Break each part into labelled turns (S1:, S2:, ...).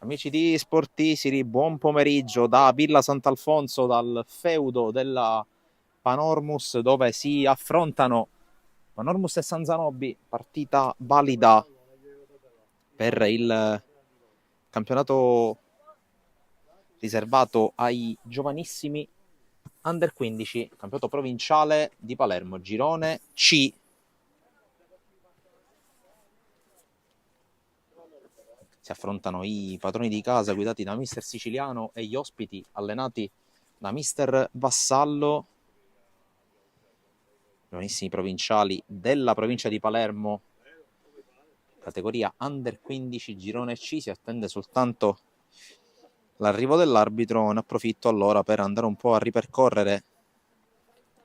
S1: Amici di Sportisiri, buon pomeriggio da Villa Sant'Alfonso, dal feudo della Panormus, dove si affrontano Panormus e San Zanobi, partita valida per il campionato riservato ai giovanissimi Under 15, campionato provinciale di Palermo, girone C. Si affrontano i padroni di casa guidati da mister Siciliano e gli ospiti allenati da mister Vassallo, giovanissimi provinciali della provincia di Palermo, categoria Under 15, girone C. Si attende soltanto l'arrivo dell'arbitro. Ne approfitto allora per andare un po' a ripercorrere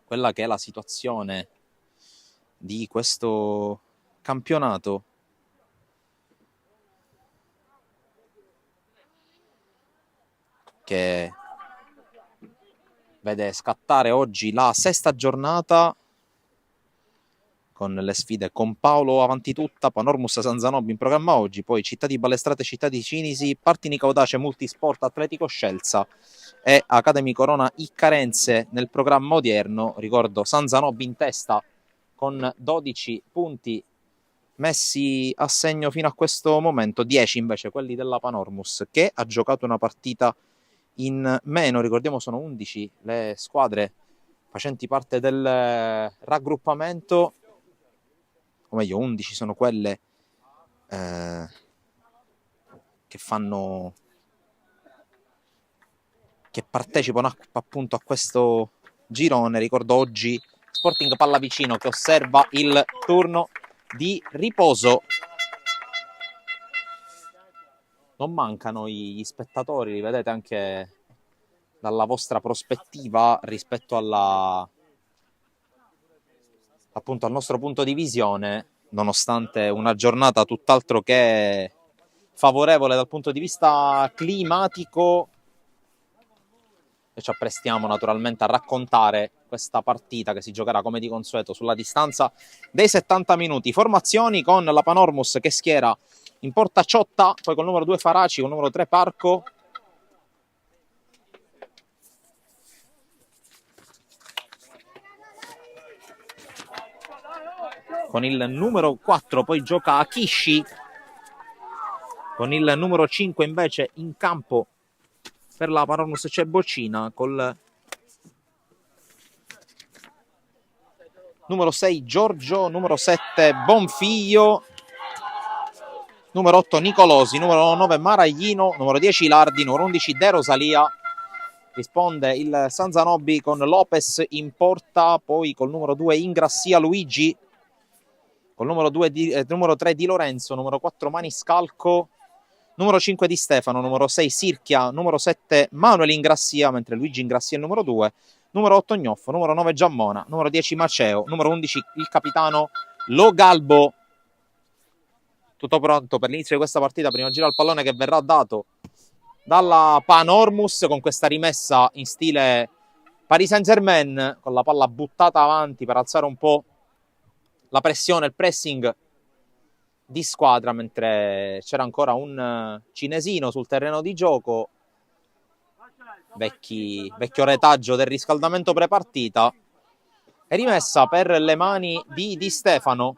S1: quella che è la situazione di questo campionato, che vede scattare oggi la sesta giornata con le sfide con Paolo avanti tutta, Panormus San Zanobi in programma oggi, poi Città di Balestrate, Città di Cinisi, Partinico Audace, Multisport, Atletico Scelsa e Academy Corona Iccarense nel programma odierno. Ricordo San Zanobi in testa con 12 punti messi a segno fino a questo momento, 10 invece quelli della Panormus, che ha giocato una partita in meno. Ricordiamo sono 11 le squadre facenti parte del raggruppamento, o meglio 11 sono quelle che partecipano appunto a questo girone. Ricordo oggi Sporting Pallavicino che osserva il turno di riposo. Non mancano gli spettatori, li vedete anche dalla vostra prospettiva rispetto appunto al nostro punto di visione, nonostante una giornata tutt'altro che favorevole dal punto di vista climatico, e ci apprestiamo naturalmente a raccontare questa partita che si giocherà come di consueto sulla distanza dei 70 minuti. Formazioni con la Panormus che schiera in porta Ciotta, poi col numero 2 Faraci, col numero 3 Parco, con il numero 4 poi gioca Akishi, con il numero 5 invece in campo per la Panormus c'è Boccina, col numero 6 Giorgio, numero 7 Bonfiglio, numero 8 Nicolosi, numero 9 Maraglino, numero 10 Lardi, numero 11 De Rosalia. Risponde il San Zanobi con Lopez in porta, poi col numero 2 Ingrassia Luigi, col numero 3 Di Lorenzo, numero 4 Maniscalco, numero 5 Di Stefano, numero 6 Sirchia, numero 7 Manuel Ingrassia, mentre Luigi Ingrassia è il numero 2, numero 8 Gnoffo, numero 9 Giammona, numero 10 Maceo, numero 11 il capitano Logalbo. Tutto pronto per l'inizio di questa partita, primo giro al pallone che verrà dato dalla Panormus con questa rimessa in stile Paris Saint-Germain, con la palla buttata avanti per alzare un po' la pressione, il pressing di squadra, mentre c'era ancora un cinesino sul terreno di gioco, vecchio retaggio del riscaldamento prepartita, e rimessa per le mani di Di Stefano.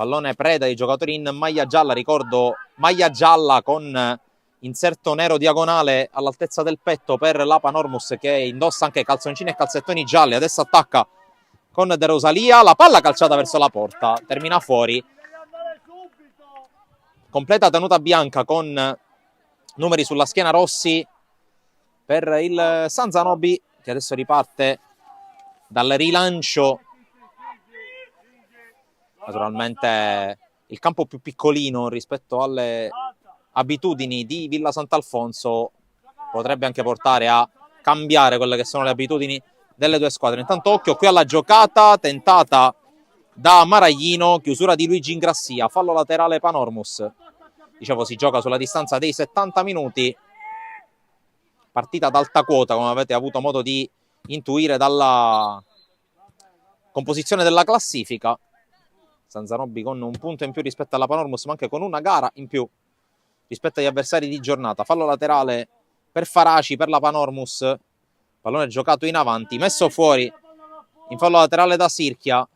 S1: Pallone preda di giocatori in maglia gialla, ricordo maglia gialla con inserto nero diagonale all'altezza del petto per la Panormus, che indossa anche calzoncini e calzettoni gialli. Adesso attacca con De Rosalia, la palla calciata verso la porta, termina fuori. Completa tenuta bianca con numeri sulla schiena rossi per il San Zanobi, che adesso riparte dal rilancio. Naturalmente il campo più piccolino rispetto alle abitudini di Villa Sant'Alfonso potrebbe anche portare a cambiare quelle che sono le abitudini delle due squadre. Intanto occhio qui alla giocata tentata da Maraglino, chiusura di Luigi Ingrassia, fallo laterale Panormus. Dicevo, si gioca sulla distanza dei 70 minuti, partita ad alta quota come avete avuto modo di intuire dalla composizione della classifica. San Zanobi con un punto in più rispetto alla Panormus, ma anche con una gara in più rispetto agli avversari di giornata. Fallo laterale per Faraci, per la Panormus, pallone giocato in avanti, messo fuori in fallo laterale da Sirchia.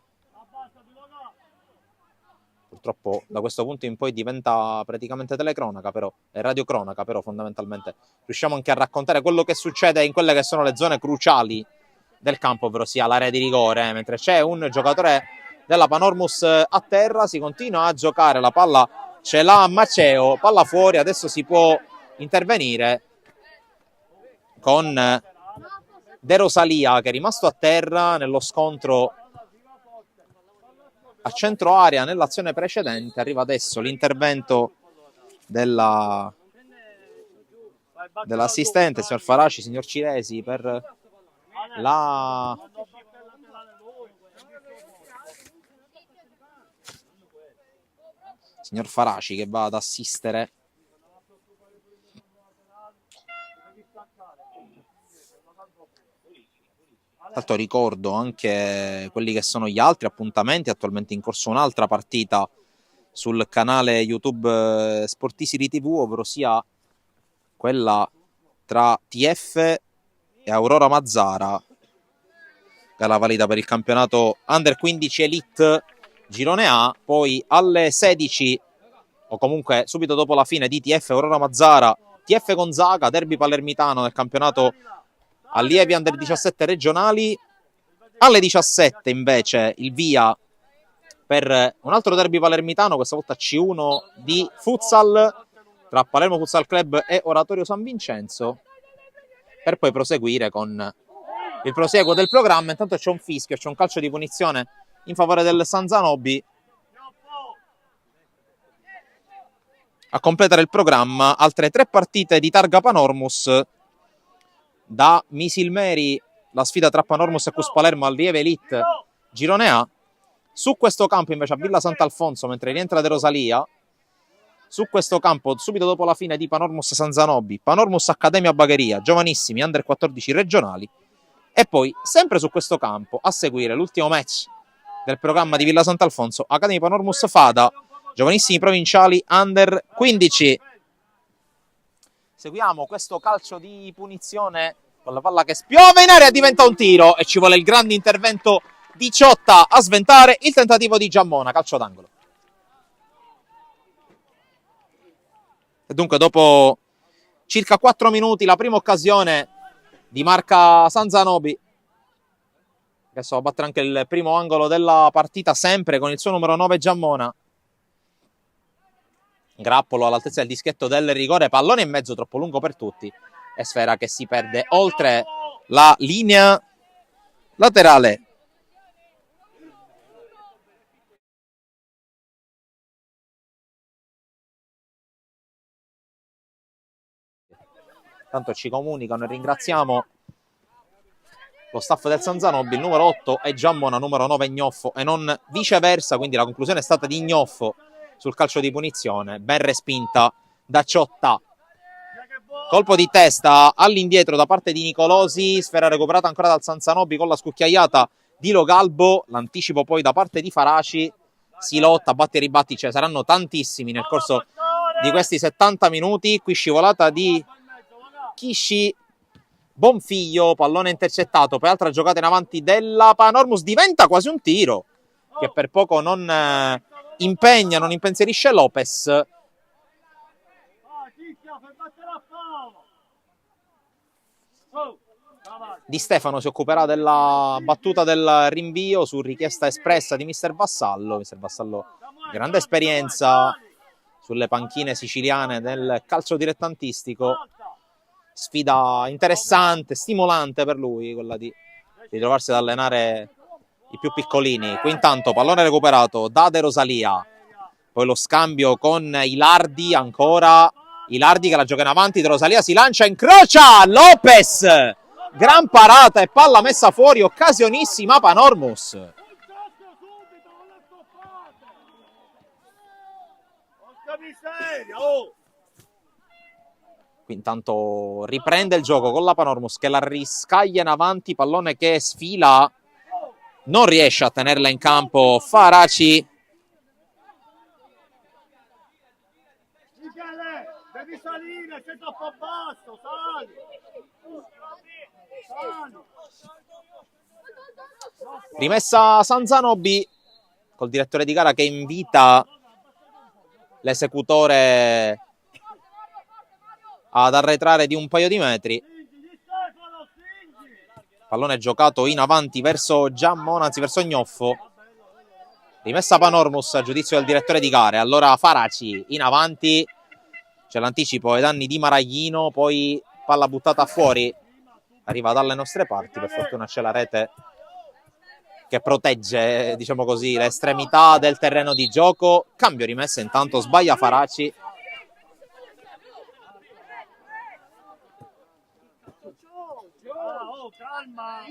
S1: Purtroppo da questo punto in poi diventa praticamente telecronaca, però è radiocronaca, però fondamentalmente riusciamo anche a raccontare quello che succede in quelle che sono le zone cruciali del campo, ovvero sia l'area di rigore, mentre c'è un giocatore della Panormus a terra, si continua a giocare, la palla ce l'ha Maceo, palla fuori, adesso si può intervenire con De Rosalia che è rimasto a terra nello scontro a centro area nell'azione precedente. Arriva adesso l'intervento dell'assistente, signor Faraci, signor Ciresi, per la signor Faraci che va ad assistere. Tanto ricordo anche quelli che sono gli altri appuntamenti, attualmente in corso un'altra partita sul canale YouTube Sportisiri TV, ovvero sia quella tra TF e Aurora Mazzara, gara valida per il campionato Under 15 Elite Girone A. Poi alle 16 o comunque subito dopo la fine di TF Aurora Mazzara, TF Gonzaga, derby palermitano nel campionato allievi Under 17 regionali. Alle 17 invece il via per un altro derby palermitano, questa volta C1 di futsal tra Palermo Futsal Club e Oratorio San Vincenzo, per poi proseguire con il proseguo del programma. Intanto c'è un fischio, c'è un calcio di punizione in favore del San Zanobi. A completare il programma altre 3 partite di targa Panormus. Da Misilmeri la sfida tra Panormus e Cus Palermo Allieve Elite Girone A. Su questo campo invece a Villa Sant'Alfonso, mentre rientra De Rosalia, su questo campo subito dopo la fine di Panormus San Zanobi, Panormus Accademia Bagheria, giovanissimi Under 14 regionali, e poi sempre su questo campo a seguire l'ultimo match del programma di Villa Sant'Alfonso, Accademia Panormus Fada, giovanissimi provinciali Under 15. Seguiamo questo calcio di punizione con la palla che spiove in area, diventa un tiro e ci vuole il grande intervento di Ciotta a sventare il tentativo di Giammona, calcio d'angolo. E dunque dopo circa 4 minuti la prima occasione di marca San Zanobi, che adesso va a battere anche il primo angolo della partita sempre con il suo numero 9 Giammona. Grappolo all'altezza del dischetto del rigore, pallone in mezzo troppo lungo per tutti e Sfera che si perde oltre la linea laterale. Tanto ci comunicano e ringraziamo lo staff del San Zanobi, il numero 8 è Giammona, numero 9 Gnoffo e non viceversa, quindi la conclusione è stata di Gnoffo sul calcio di punizione, ben respinta da Ciotta. Colpo di testa all'indietro da parte di Nicolosi, sfera recuperata ancora dal San Zanobi con la scucchiaiata di Logalbo, l'anticipo poi da parte di Faraci, si lotta, batti e ribatti, ce ne saranno tantissimi nel corso di questi 70 minuti, qui scivolata di Kishi Bonfiglio, pallone intercettato, poi altra giocata in avanti della Panormus, diventa quasi un tiro che per poco non impegna, non impensierisce Lopez. Di Stefano si occuperà della battuta del rinvio su richiesta espressa di Mister Vassallo. Mister Vassallo, grande esperienza sulle panchine siciliane del calcio dilettantistico. Sfida interessante, stimolante per lui, quella di trovarsi ad allenare i più piccolini. Qui intanto pallone recuperato da De Rosalia, poi lo scambio con Ilardi, ancora Ilardi che la gioca in avanti, De Rosalia si lancia, incrocia Lopez, gran parata e palla messa fuori, occasionissima Panormus. Qui intanto riprende il gioco con la Panormus che la riscaglia in avanti, pallone che sfila, non riesce a tenerla in campo Faraci.
S2: di salire, sei troppo basso, sali.
S1: Rimessa Sanzanobi col direttore di gara che invita l'esecutore ad arretrare di un paio di metri. Pallone giocato in avanti verso Giammona, anzi verso Gnoffo. Rimessa Panormus a giudizio del direttore di gare. Allora Faraci in avanti, c'è l'anticipo ai danni di Maraglino, poi palla buttata fuori, arriva dalle nostre parti, per fortuna c'è la rete che protegge, diciamo così, le estremità del terreno di gioco. Cambio rimessa, intanto sbaglia Faraci.
S2: Oh, calma.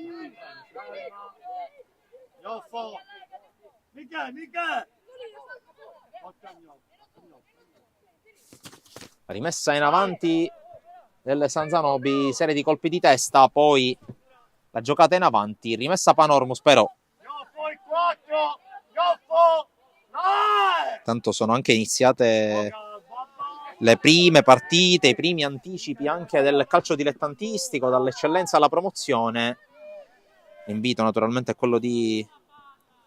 S2: Gnoffo. Mica.
S1: Rimessa in avanti del Sanzanobi, serie di colpi di testa, poi la giocata in avanti, rimessa Panormus però. Tanto sono anche iniziate le prime partite, i primi anticipi anche del calcio dilettantistico, dall'eccellenza alla promozione. L'invito naturalmente è quello di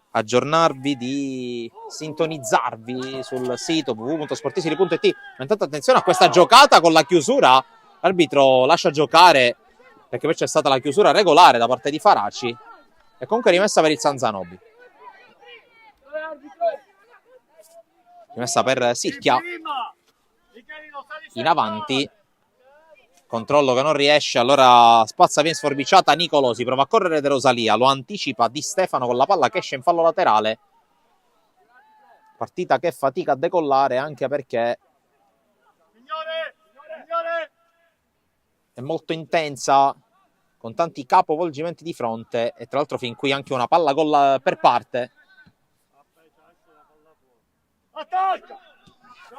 S1: aggiornarvi, di sintonizzarvi sul sito www.sportisili.it. Intanto attenzione a questa giocata con la chiusura, l'arbitro lascia giocare perché poi c'è stata la chiusura regolare da parte di Faraci e comunque rimessa per il Sanzanobi. Rimessa per Sirchia in avanti, controllo che non riesce, allora spazza, viene sforbiciata Nicolosi, prova a correre De Rosalia, lo anticipa Di Stefano con la palla che esce in fallo laterale. Partita che fatica a decollare anche perché è molto intensa, con tanti capovolgimenti di fronte e tra l'altro fin qui anche una palla gol per parte.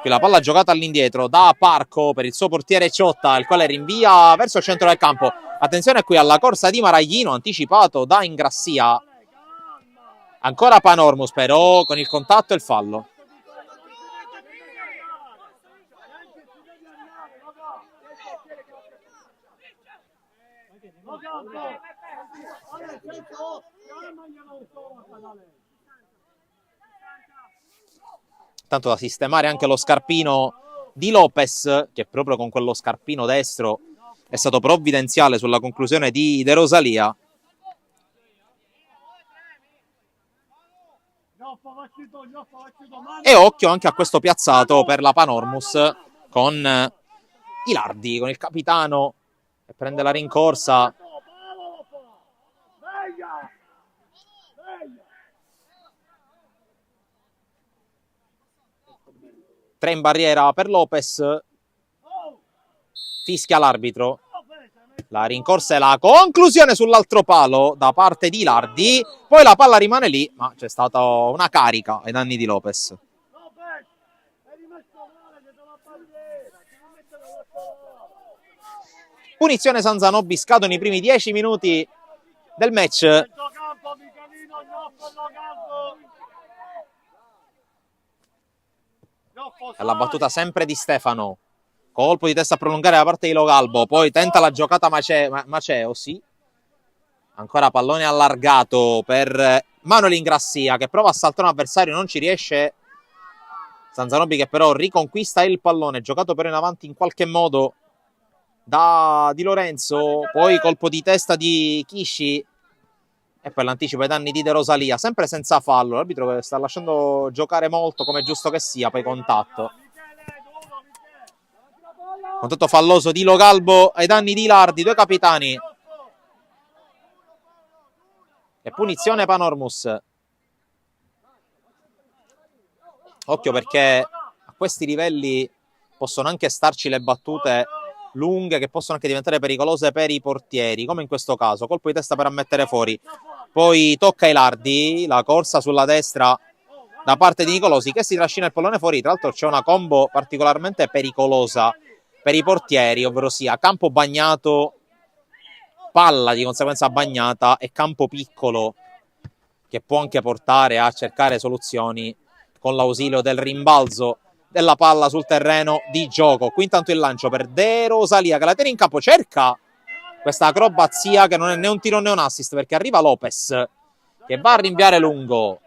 S1: Qui la palla giocata all'indietro da Parco per il suo portiere Ciotta, il quale rinvia verso il centro del campo. Attenzione qui alla corsa di Maraglino, anticipato da Ingrassia. Ancora Panormus però con il contatto e il fallo. Tanto da sistemare anche lo scarpino di Lopez, che proprio con quello scarpino destro è stato provvidenziale sulla conclusione di De Rosalia. E occhio anche a questo piazzato per la Panormus con Ilardi, con il capitano che prende la rincorsa. Tre in barriera per Lopez, fischia l'arbitro, la rincorsa e la conclusione sull'altro palo da parte di Ilardi, poi la palla rimane lì, ma c'è stata una carica ai danni di Lopez. Punizione Sanzanobi, scadono i primi 10 minuti del match. La battuta sempre di Stefano, colpo di testa a prolungare da parte di Logalbo, poi tenta la giocata Maceo, sì. Ancora pallone allargato per Manuel Ingrassia che prova a saltare un avversario, non ci riesce. Sanzanobi che però riconquista il pallone, giocato però in avanti in qualche modo da Di Lorenzo, poi colpo di testa di Kishi e poi l'anticipo ai danni di De Rosalia, sempre senza fallo. L'arbitro sta lasciando giocare molto, come giusto che sia, poi contatto falloso di Logalbo ai danni di Ilardi, due capitani. E punizione Panormus. Occhio perché a questi livelli possono anche starci le battute lunghe che possono anche diventare pericolose per i portieri, come in questo caso, colpo di testa per ammettere fuori, poi tocca Ilardi, la corsa sulla destra da parte di Nicolosi che si trascina il pallone fuori. Tra l'altro c'è una combo particolarmente pericolosa per i portieri, ovvero sia campo bagnato, palla di conseguenza bagnata e campo piccolo, che può anche portare a cercare soluzioni con l'ausilio del rimbalzo della palla sul terreno di gioco. Qui intanto il lancio per De Rosalia che la tiene in campo, cerca questa acrobazia che non è né un tiro né un assist perché arriva Lopez che va a rinviare lungo.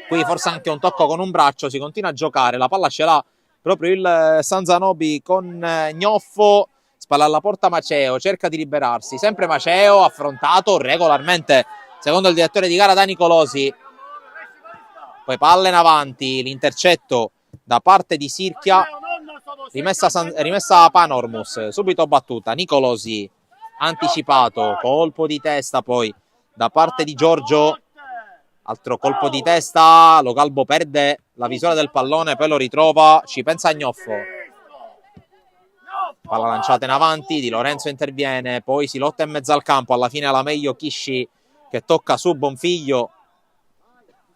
S1: Qui forse anche un tocco con un braccio, si continua a giocare, la palla ce l'ha proprio il San Zanobi con Gnoffo, spalla alla porta Maceo, cerca di liberarsi, sempre Maceo affrontato regolarmente secondo il direttore di gara da Nicolosi. Poi palla in avanti, l'intercetto da parte di Sirchia, rimessa a Panormus, subito battuta, Nicolosi anticipato, colpo di testa poi da parte di Giorgio, altro colpo di testa, Lo Galbo perde la visuale del pallone, poi lo ritrova, ci pensa Gnoffo, palla lanciata in avanti, Di Lorenzo interviene, poi si lotta in mezzo al campo, alla fine la meglio Kishi che tocca su Bonfiglio,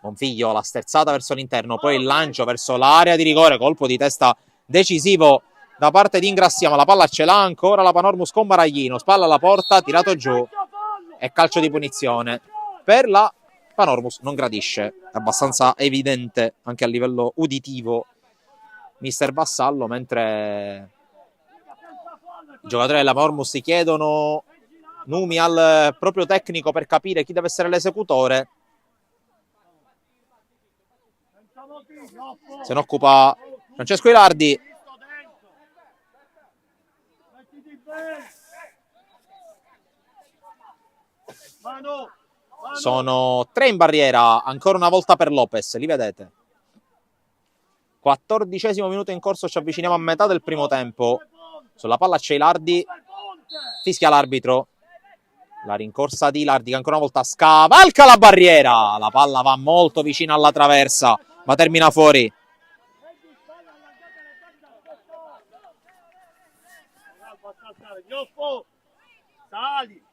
S1: Bonfiglio la sterzata verso l'interno, poi il lancio verso l'area di rigore, colpo di testa decisivo da parte di Ingrassia, ma la palla ce l'ha ancora la Panormus con Maraglino, spalla alla porta, tirato giù e calcio di punizione per la Panormus. Non gradisce, è abbastanza evidente anche a livello uditivo mister Vassallo, mentre i giocatori della Panormus si chiedono numi al proprio tecnico per capire chi deve essere l'esecutore. Se ne occupa Francesco Ilardi. Sono 3 in barriera, ancora una volta per Lopez, li vedete. 14° minuto in corso, ci avviciniamo a metà del primo tempo. Sulla palla c'è Ilardi, fischia l'arbitro. La rincorsa di Ilardi che ancora una volta scavalca la barriera. La palla va molto vicina alla traversa, ma termina fuori.
S2: Sali,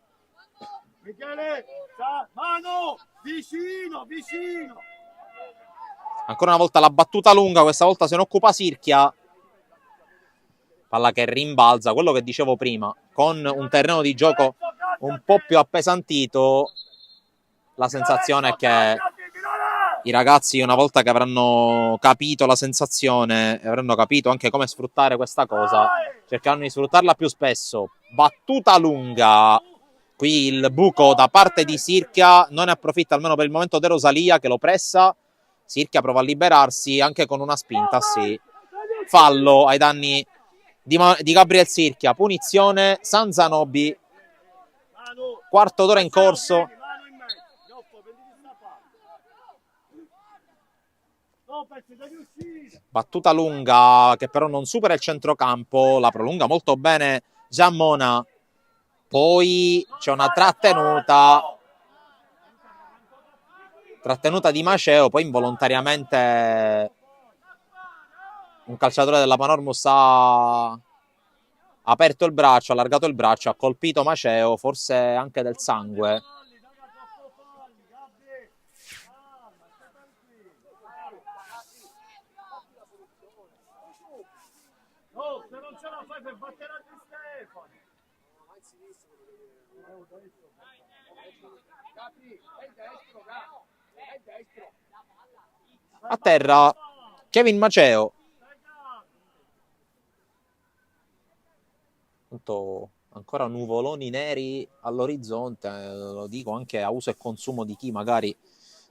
S2: Michele, mano, vicino.
S1: Ancora una volta la battuta lunga, questa volta se ne occupa Sirchia. Palla che rimbalza, quello che dicevo prima, con un terreno di gioco un po' più appesantito. La sensazione è che i ragazzi, una volta che avranno capito la sensazione e avranno capito anche come sfruttare questa cosa, cercheranno di sfruttarla più spesso. Battuta lunga, qui il buco da parte di Sirchia, non ne approfitta almeno per il momento De Rosalia che lo pressa. Sirchia prova a liberarsi anche con una spinta, sì. Fallo ai danni di Gabriel Sirchia, punizione San Zanobi, quarto d'ora in corso. Battuta lunga che però non supera il centrocampo, la prolunga molto bene Giammona, poi c'è una trattenuta di Maceo, poi involontariamente un calciatore della Panormus ha aperto il braccio, allargato il braccio, ha colpito Maceo, forse anche del sangue.
S2: No, se non ce la fai per battere a Stefano.
S1: A terra Kevin Maceo. Ancora nuvoloni neri all'orizzonte, lo dico anche a uso e consumo di chi magari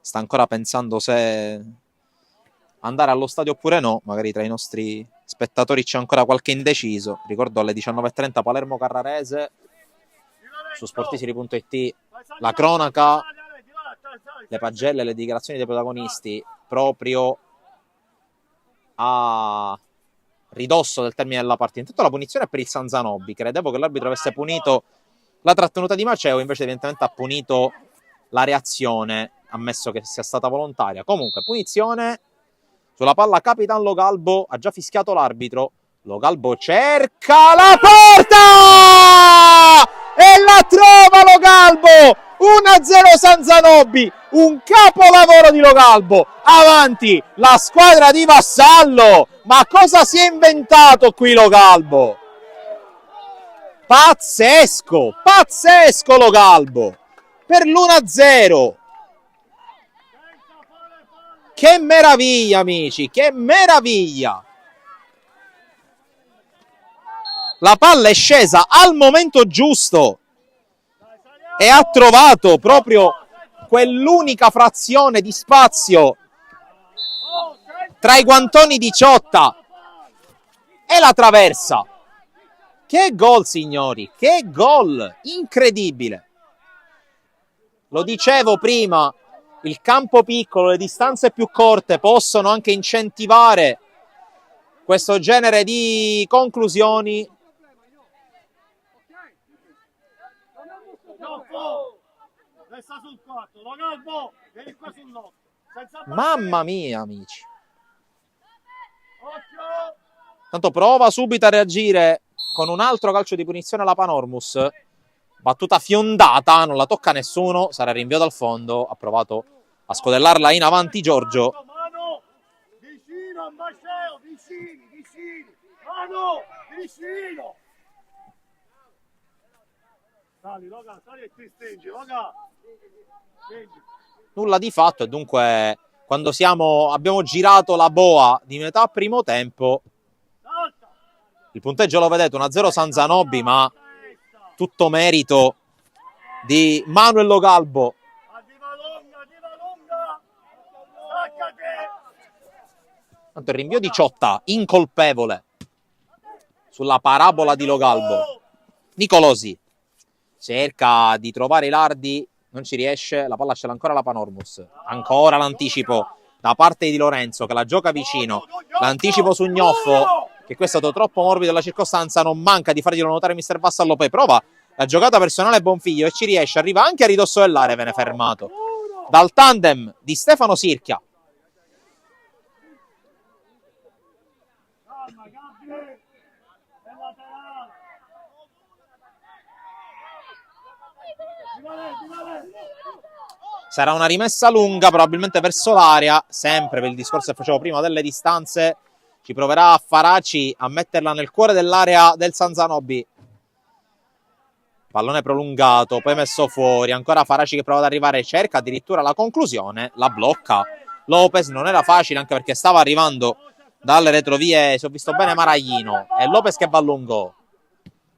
S1: sta ancora pensando se andare allo stadio oppure no. Magari tra i nostri spettatori c'è ancora qualche indeciso. Ricordo alle 19:30 Palermo Carrarese, su sportisiri.it la cronaca, le pagelle, le dichiarazioni dei protagonisti proprio a ridosso del termine della partita. Intanto la punizione è per il San Zanobi. Credevo che l'arbitro avesse punito la trattenuta di Maceo, invece evidentemente ha punito la reazione, ammesso che sia stata volontaria. Comunque punizione sulla palla Capitan Lo Galbo, ha già fischiato l'arbitro. Lo Galbo cerca la porta e la trova Lo Galbo. 1-0 San Zanobi, un capolavoro di Lo Galbo. Avanti la squadra di Vassallo. Ma cosa si è inventato qui Lo Galbo? Pazzesco Lo Galbo per l'1-0. Che meraviglia, amici, che meraviglia! La palla è scesa al momento giusto e ha trovato proprio quell'unica frazione di spazio tra i guantoni di Ciotta e la traversa. Che gol, signori, che gol incredibile. Lo dicevo prima, il campo piccolo, le distanze più corte possono anche incentivare questo genere di conclusioni.
S2: Resta sul 4, lo calmo, vieni qua sull'8.
S1: Mamma mia, amici.
S2: Occhio!
S1: Tanto prova subito a reagire con un altro calcio di punizione la Panormus. Battuta fiondata, non la tocca nessuno, sarà rinvio dal fondo. Ha provato a scodellarla in avanti Giorgio.
S2: Mano, vicino a Maceo, vicini. Mano, vicino. Sali, Loga, sali e ti stringi, Loga.
S1: Nulla di fatto e dunque quando abbiamo girato la boa di metà primo tempo, il punteggio lo vedete 1-0 San Zanobi, ma tutto merito di Manuel Logalbo. Tanto il rinvio di Ciotta, incolpevole sulla parabola di Logalbo. Nicolosi cerca di trovare i lardi, non ci riesce, la palla ce l'ha ancora la Panormus. Ancora l'anticipo da parte di Lorenzo che la gioca vicino, l'anticipo su Gnoffo, che questo è stato troppo morbido la circostanza, non manca di farglielo notare mister Vassallo, poi prova la giocata personale Bonfiglio e ci riesce, arriva anche a ridosso dell'area, viene fermato dal tandem di Stefano Sirchia. Sarà una rimessa lunga, probabilmente verso l'area, sempre per il discorso che facevo prima delle distanze. Ci proverà Faraci a metterla nel cuore dell'area del San Zanobi. Pallone prolungato, poi messo fuori. Ancora Faraci che prova ad arrivare, cerca addirittura la conclusione, la blocca Lopez. Non era facile anche perché stava arrivando dalle retrovie, se ho visto bene, Maraglino. E Lopez che va lungo.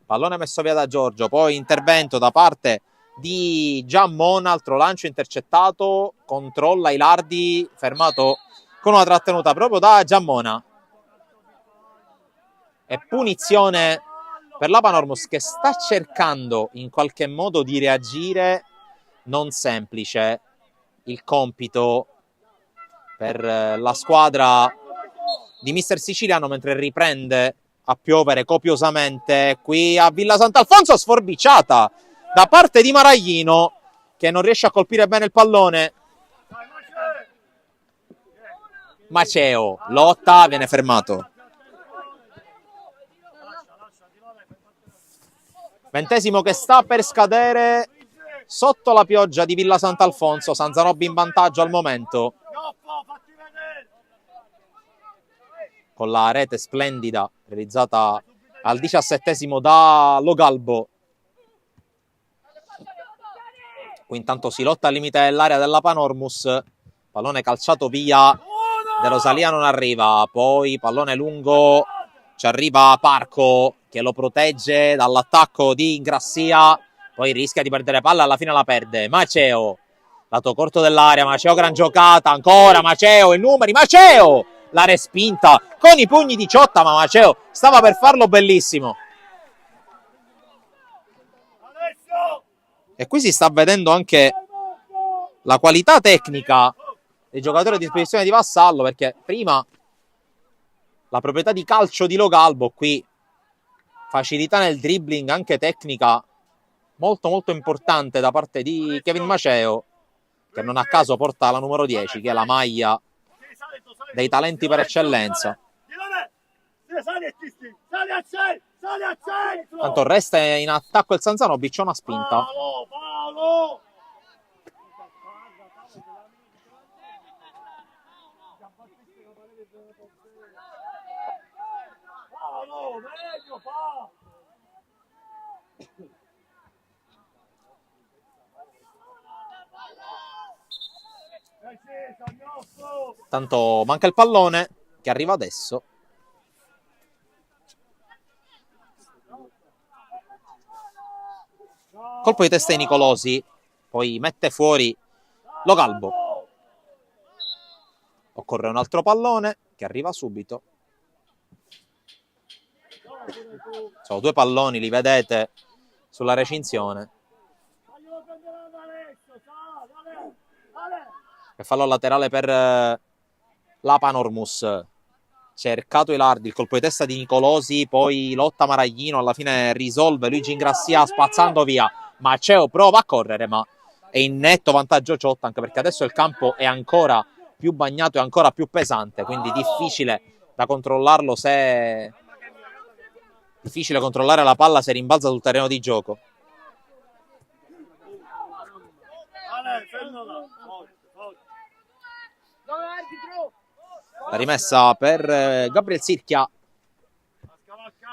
S1: Pallone messo via da Giorgio, poi intervento da parte di Giammona, altro lancio intercettato, controlla Ilardi, fermato con una trattenuta proprio da Giammona. E punizione per la Panormus che sta cercando in qualche modo di reagire, non semplice il compito per la squadra di mister Siciliano, mentre riprende a piovere copiosamente qui a Villa Sant'Alfonso, sforbiciata da parte di Maraglino che non riesce a colpire bene il pallone. Maceo lotta, viene fermato. 20° che sta per scadere sotto la pioggia di Villa Sant'Alfonso. San Zanobi in vantaggio al momento con la rete splendida realizzata al 17° da Logalbo. Qui intanto si lotta al limite dell'area della Panormus, pallone calciato via, De Rosalia non arriva, poi pallone lungo, ci arriva Parco che lo protegge dall'attacco di Ingrassia, poi rischia di perdere palla, alla fine la perde. Maceo, lato corto dell'area, Maceo gran giocata, ancora Maceo, i numeri, Maceo! La respinta con i pugni di Ciotta, ma Maceo stava per farlo bellissimo. E qui si sta vedendo anche la qualità tecnica dei giocatori a disposizione di Vassallo, perché prima la proprietà di calcio di Logalbo, qui facilità nel dribbling, anche tecnica molto molto importante da parte di Kevin Maceo, che non a caso porta la numero 10, che è la maglia dei talenti per eccellenza. Tanto resta in attacco il San Zanobi, c'è una spinta. Tanto manca il pallone che arriva adesso. Colpo di testa di Nicolosi, poi mette fuori Lo Galbo. Occorre un altro pallone che arriva subito. Sono due palloni, li vedete sulla recinzione. E fallo laterale per la Panormus. Cercato Ilardi, il colpo di testa di Nicolosi, poi lotta Maraglino, alla fine risolve Luigi Ingrassia spazzando via. Maceo prova a correre, ma è in netto vantaggio Ciotta, anche perché adesso il campo è ancora più bagnato e ancora più pesante, quindi difficile da controllarlo se... difficile controllare la palla se rimbalza sul terreno di gioco. La rimessa per Gabriel Sirchia.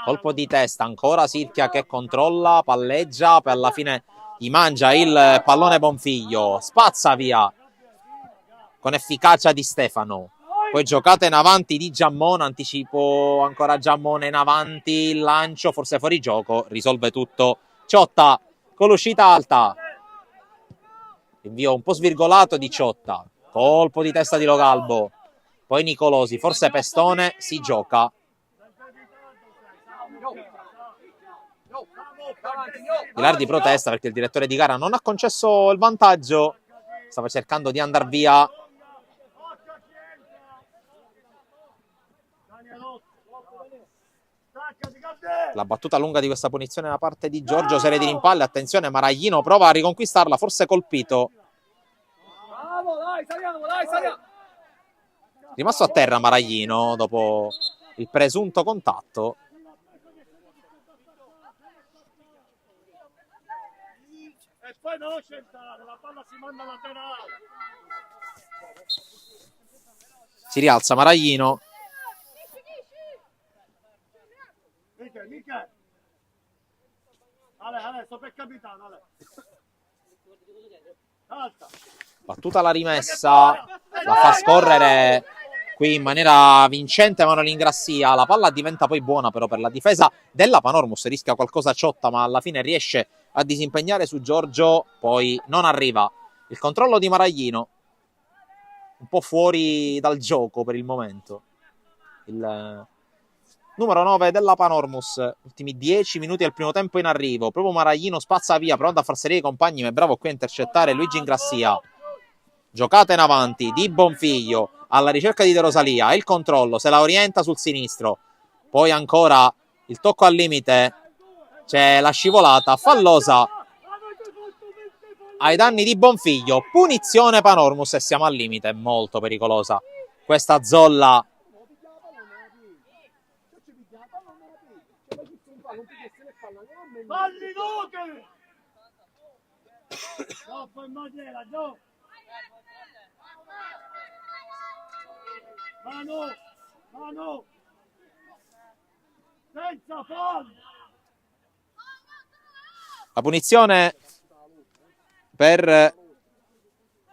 S1: Colpo di testa, ancora Sirchia che controlla, palleggia, poi alla fine gli mangia il pallone Bonfiglio, spazza via con efficacia Di Stefano. Poi giocata in avanti di Giammone, anticipo ancora Giammone in avanti, il lancio, forse fuori gioco, risolve tutto Ciotta con l'uscita alta. Invio un po' svirgolato di Ciotta, colpo di testa di Lo Galbo. Poi Nicolosi, forse Pestone, si gioca. Ilardi protesta perché il direttore di gara non ha concesso il vantaggio. Stava cercando di andare via. La battuta lunga di questa punizione da parte di Giorgio, serie di rimpalle. Attenzione, Maraglino prova a riconquistarla, forse colpito. Rimasto a terra Maraglino dopo il presunto contatto.
S2: E poi non centrale, la palla si manda laterale.
S1: Si rialza Maraglino.
S2: Michele. Ale, sto per capitano, Ale. Alta.
S1: Battuta la rimessa, la fa scorrere qui in maniera vincente Manuel Ingrassia. La palla diventa poi buona però per la difesa della Panormus, rischia qualcosa Ciotta ma alla fine riesce a disimpegnare su Giorgio, poi non arriva. Il controllo di Maraglino, un po' fuori dal gioco per il momento. Il numero 9 della Panormus, ultimi 10 minuti del primo tempo in arrivo. Proprio Maraglino spazza via, pronto a far salire i compagni, ma è bravo qui a intercettare Luigi Ingrassia. Giocata in avanti di Bonfiglio alla ricerca di De Rosalia, il controllo, se la orienta sul sinistro, poi ancora il tocco al limite, c'è la scivolata fallosa ai danni di Bonfiglio, punizione Panormus e siamo al limite, molto pericolosa questa zolla.
S2: Mano. Senza fallo.
S1: La punizione per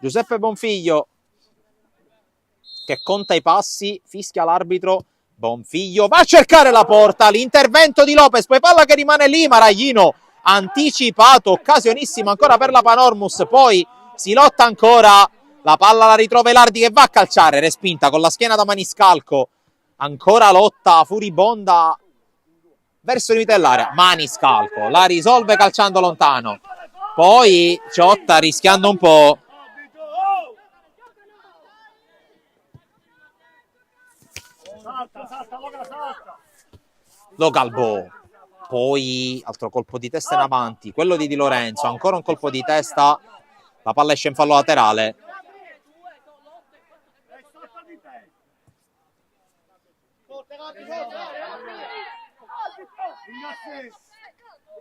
S1: Giuseppe Bonfiglio che conta i passi, fischia l'arbitro. Bonfiglio va a cercare la porta, l'intervento di Lopez, poi palla che rimane lì, Maraglino anticipato, occasionissimo ancora per la Panormus, poi si lotta ancora, la palla la ritrova Ilardi che va a calciare, respinta con la schiena da Maniscalco, ancora lotta furibonda verso il limite dell'area, Maniscalco la risolve calciando lontano, poi Ciotta rischiando un po'.
S2: Salta.
S1: Lo Galbo, poi altro colpo di testa in avanti, quello di Lorenzo, ancora un colpo di testa, la palla esce in fallo laterale.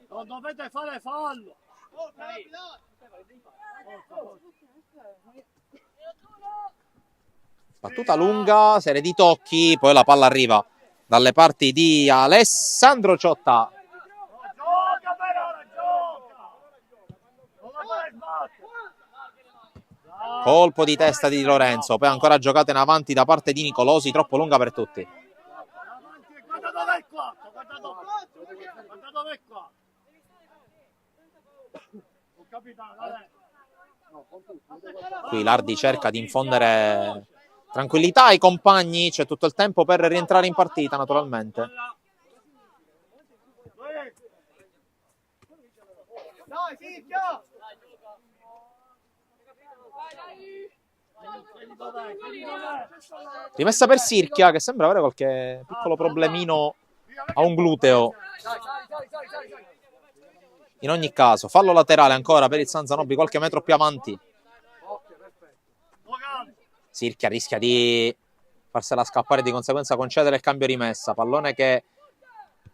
S2: Non dovete fare fallo.
S1: Battuta lunga, serie di tocchi, poi la palla arriva dalle parti di Alessandro Ciotta.
S2: Gioca però, gioca.
S1: Colpo di testa di Lorenzo, poi ancora giocata in avanti da parte di Nicolosi, troppo lunga per tutti.
S2: Guarda dove è il 4, guarda dove è il 4. capitano, dai.
S1: Qui Lardi cerca di infondere tranquillità ai compagni, c'è tutto il tempo per rientrare in partita naturalmente.
S2: Dai, Sicchia!
S1: Rimessa per Sirchia che sembra avere qualche piccolo problemino a un gluteo. In ogni caso, fallo laterale ancora per il San Zanobi qualche metro più avanti. Sirchia rischia di farsela scappare, di conseguenza concedere il cambio rimessa. Pallone che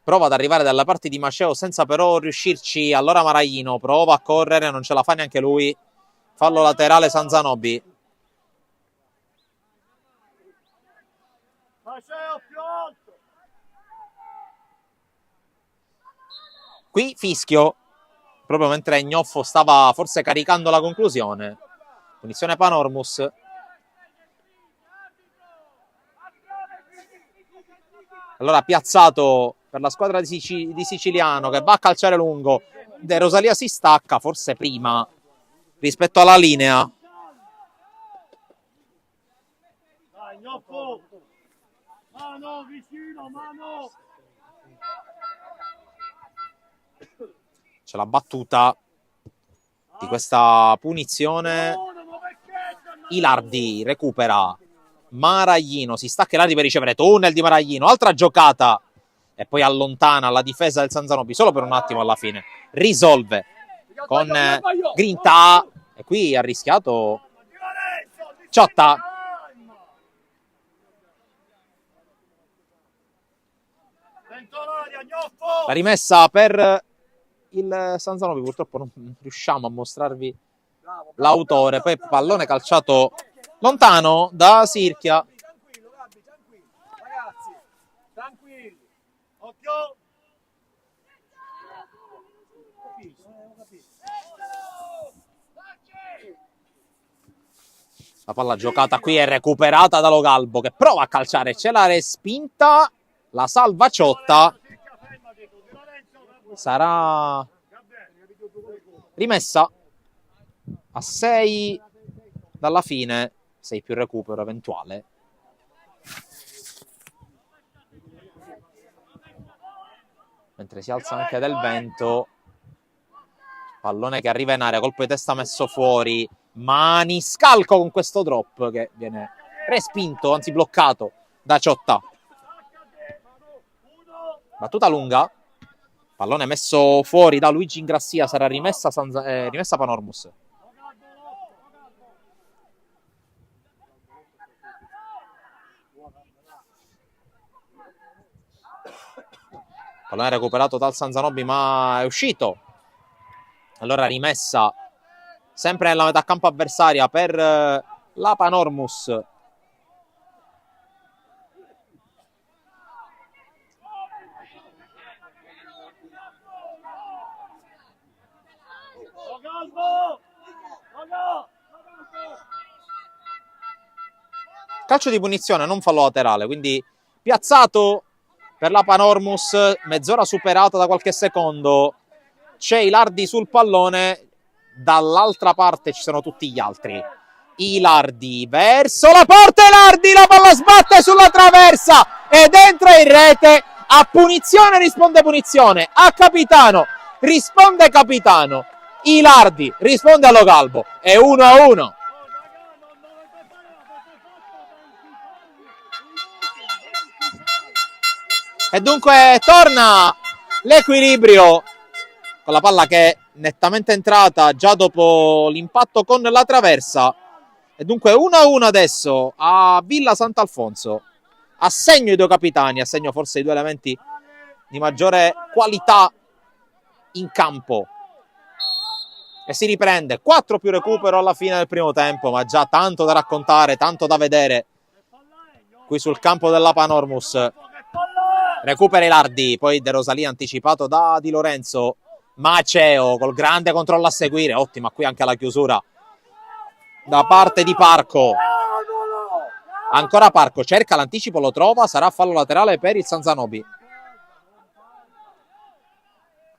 S1: prova ad arrivare dalla parte di Maceo senza però riuscirci. Allora Maraglino prova a correre, non ce la fa neanche lui. Fallo laterale San Zanobi.
S2: Maceo più alto!
S1: Qui fischio, proprio mentre Gnoffo stava forse caricando la conclusione. Punizione Panormus. Allora piazzato per la squadra di Siciliano che va a calciare lungo. De Rosalia si stacca, forse prima rispetto alla linea.
S2: Dai, Gnoffo! Mano, vicino, mano!
S1: C'è la battuta di questa punizione. Ilardi recupera. Maraglino si stacca Ilardi per ricevere. Tunnel di Maraglino, altra giocata e poi allontana la difesa del San Zanobi solo per un attimo alla fine. Risolve con grinta e qui ha rischiato Ciotta. La rimessa per il San Zanobi, purtroppo non riusciamo a mostrarvi l'autore. Poi pallone calciato lontano da Sirchia.
S2: Tranquillo, Gabbi, tranquillo. Ragazzi, tranquilli. Occhio.
S1: La palla giocata qui è recuperata da Logalbo che prova a calciare, c'è la respinta, la salva Ciotta. Sarà rimessa a 6 dalla fine, 6 più recupero eventuale. Mentre si alza anche del vento. Pallone che arriva in area, colpo di testa messo fuori. Maniscalco con questo drop che viene respinto, anzi bloccato da Ciotta. Battuta lunga. Pallone messo fuori da Luigi Ingrassia, sarà rimessa Panormus. Pallone recuperato dal San Zanobi ma è uscito. Allora rimessa sempre nella metà campo avversaria per la Panormus. Calcio di punizione, non fallo laterale, quindi piazzato per la Panormus, mezz'ora superata da qualche secondo. C'è Ilardi sul pallone, dall'altra parte ci sono tutti gli altri. Ilardi verso la porta, Ilardi, la palla sbatte sulla traversa ed entra in rete. A punizione risponde punizione, a capitano risponde capitano. Ilardi risponde a Logalbo, è 1-1. E dunque torna l'equilibrio con la palla che è nettamente entrata già dopo l'impatto con la traversa. E dunque 1-1 adesso a Villa Sant'Alfonso. A segno i due capitani, a segno forse i due elementi di maggiore qualità in campo. E si riprende, 4 più recupero alla fine del primo tempo, ma già tanto da raccontare, tanto da vedere qui sul campo della Panormus. Recupera Ilardi, poi De Rosalia anticipato da Di Lorenzo. Maceo col grande controllo a seguire, ottima qui anche la chiusura da parte di Parco. Ancora Parco, cerca l'anticipo, lo trova, sarà fallo laterale per il San Zanobi.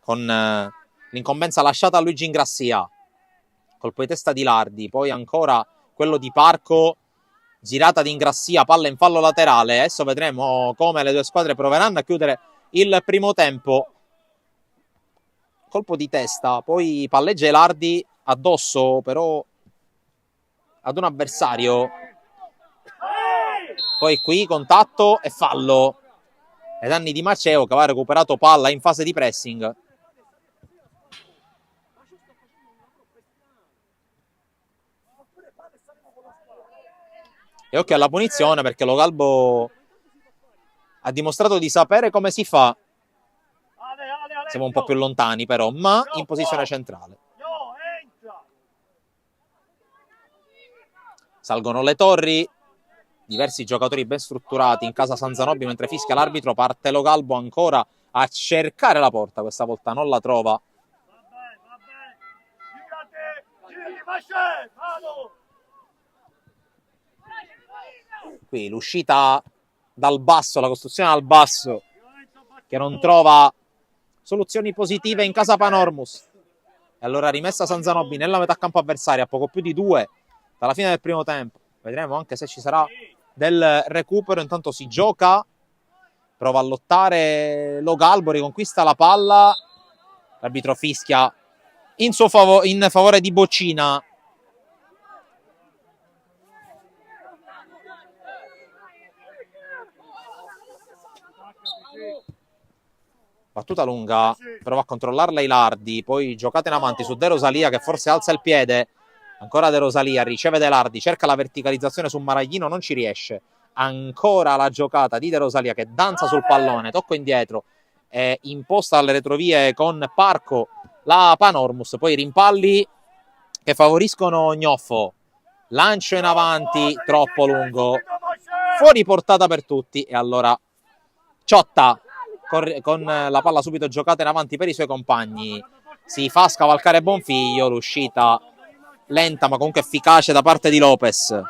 S1: Con l'incombenza lasciata a Luigi Ingrassia. colpo di testa di Lardi, poi ancora quello di Parco, girata di Ingrassia, palla in fallo laterale. Adesso vedremo come le due squadre proveranno a chiudere il primo tempo. Colpo di testa, poi palleggia Lardi addosso però ad un avversario. Poi qui contatto e fallo ai danni di Maceo, che aveva recuperato palla in fase di pressing. E occhio alla punizione, perché lo Galbo ha dimostrato di sapere come si fa. Siamo un po' più lontani però, ma in posizione centrale. Salgono le torri, diversi giocatori ben strutturati in casa San Zanobi, mentre fischia l'arbitro. Parte lo Galbo ancora a cercare la porta, questa volta non la trova. Qui l'uscita dal basso, la costruzione dal basso, che non trova soluzioni positive in casa Panormus. E allora rimessa San Zanobi nella metà campo avversaria, a poco più di 2 dalla fine del primo tempo. Vedremo anche se ci sarà del recupero. Intanto si gioca, prova a lottare lo Galbo, riconquista la palla. L'arbitro fischia in favore di Boccina. Battuta lunga, prova a controllarla Ilardi, poi giocata in avanti su De Rosalia, che forse alza il piede. Ancora De Rosalia, riceve De Lardi, cerca la verticalizzazione su Maraglino, non ci riesce. Ancora la giocata di De Rosalia che danza sul pallone, tocco indietro, imposta alle retrovie con Parco la Panormus. Poi rimpalli che favoriscono Gnoffo. Lancio in avanti, troppo lungo, fuori portata per tutti. E allora Ciotta con la palla subito giocata in avanti per i suoi compagni si fa scavalcare Bonfiglio. L'uscita lenta ma comunque efficace da parte di Lopez.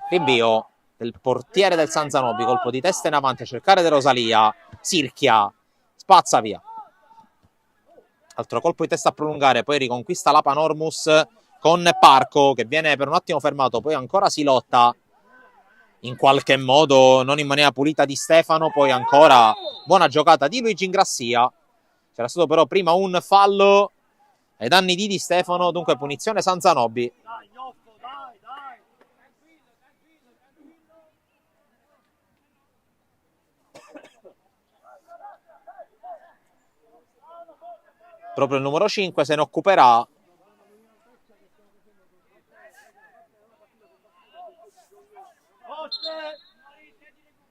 S1: Rinvio del portiere del San Zanobi, colpo di testa in avanti a cercare De Rosalia. Sirchia spazza via. Altro colpo di testa a prolungare, poi riconquista la Panormus con Parco che viene per un attimo fermato, poi ancora si lotta in qualche modo, non in maniera pulita, di Stefano. Poi ancora buona giocata di Luigi Ingrassia. C'era stato però prima un fallo ai danni di Stefano, dunque punizione San Zanobi. Proprio il numero 5 se ne occuperà.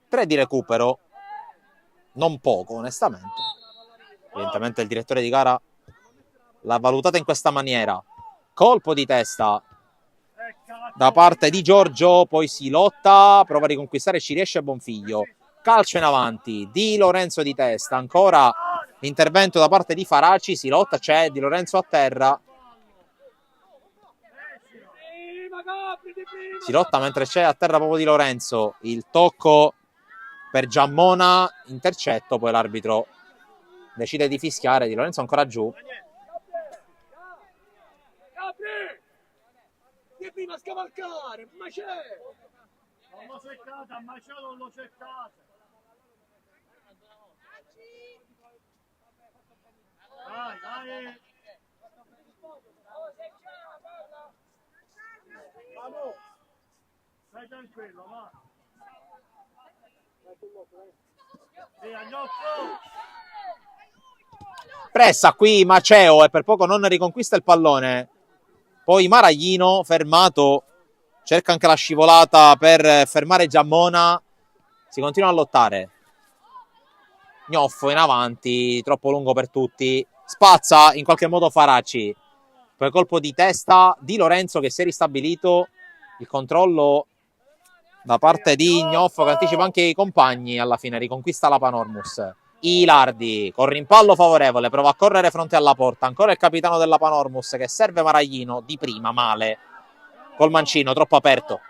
S1: Tre di recupero, non poco onestamente. Evidentemente il direttore di gara l'ha valutata in questa maniera. Colpo di testa da parte di Giorgio, poi si lotta, prova a riconquistare, ci riesce Bonfiglio. Calcio in avanti di Lorenzo di testa, ancora l'intervento da parte di Faraci, si lotta, c'è Di Lorenzo a terra. Si lotta mentre c'è a terra proprio Di Lorenzo. Il tocco per Giammona, intercetto, poi l'arbitro decide di fischiare. Di Lorenzo ancora giù.
S2: Che prima scavalcare, Maceo! Non l'ho cercata, Maceo non l'ho cercata. Dai, dai! Vamo! Stai tranquillo, va! Via, Gnocco!
S1: Pressa qui Maceo e per poco non riconquista il pallone. Poi Maraglino fermato, cerca anche la scivolata per fermare Giammona. Si continua a lottare. Gnoffo in avanti, troppo lungo per tutti. Spazza in qualche modo Faraci. Poi colpo di testa di Lorenzo che si è ristabilito. Il controllo da parte di Gnoffo che anticipa anche i compagni. Alla fine riconquista la Panormus. Ilardi con rimpallo favorevole, prova a correre fronte alla porta. Ancora il capitano della Panormus che serve Maraglino di prima, male col mancino, troppo aperto.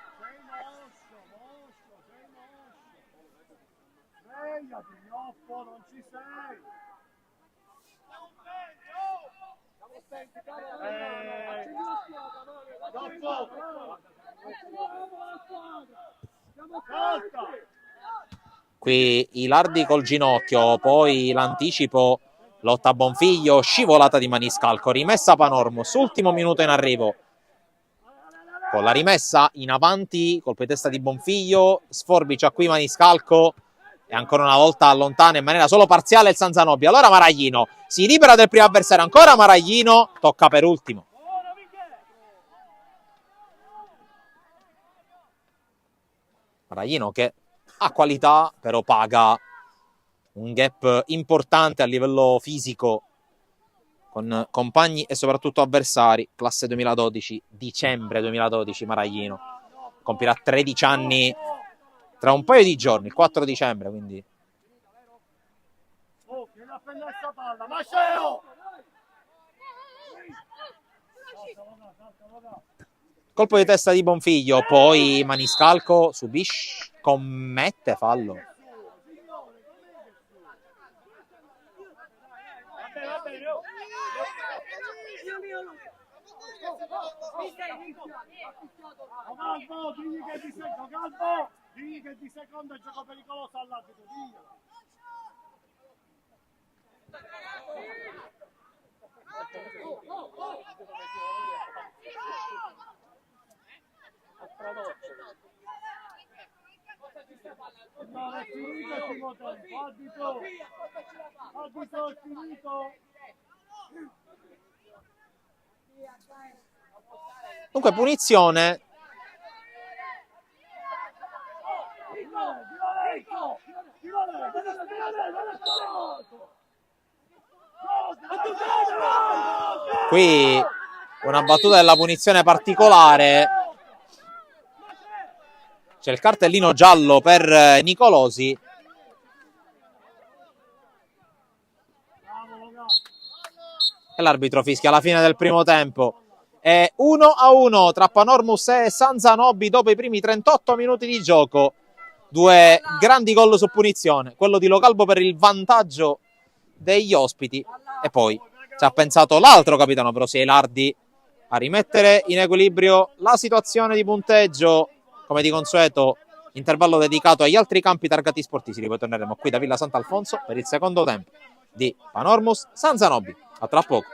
S1: Qui Ilardi col ginocchio, poi l'anticipo, lotta Bonfiglio, scivolata di Maniscalco, rimessa Panormus, ultimo minuto in arrivo. Con la rimessa in avanti, colpo di testa di Bonfiglio, sforbicia qui Maniscalco e ancora una volta allontana in maniera solo parziale il San Zanobi. Allora Maraglino si libera del primo avversario, ancora Maraglino, tocca per ultimo. Maraglino che ha qualità, però paga un gap importante a livello fisico con compagni e soprattutto avversari. Classe 2012, dicembre 2012, Maraglino compirà 13 anni tra un paio di giorni, il 4 dicembre, quindi colpo di testa di Bonfiglio, poi Maniscalco subisce, commette fallo.
S2: Calvo, digli che di secondo è gioco pericoloso all'arbitro, diglielo. No, è finito il primo tempo, arbitro, è finito.
S1: Dunque punizione. Qui una battuta della punizione particolare. C'è il cartellino giallo per Nicolosi. E l'arbitro fischia alla fine del primo tempo. È 1-1 tra Panormus e San Zanobi dopo i primi 38 minuti di gioco. Due grandi gol su punizione. Quello di Localbo per il vantaggio degli ospiti. E poi ci ha pensato l'altro capitano, però sia Ilardi, a rimettere in equilibrio la situazione di punteggio. Come di consueto, intervallo dedicato agli altri campi targati sportivi. Ritorneremo qui da Villa Sant'Alfonso per il secondo tempo di Panormus San Zanobi. A tra poco.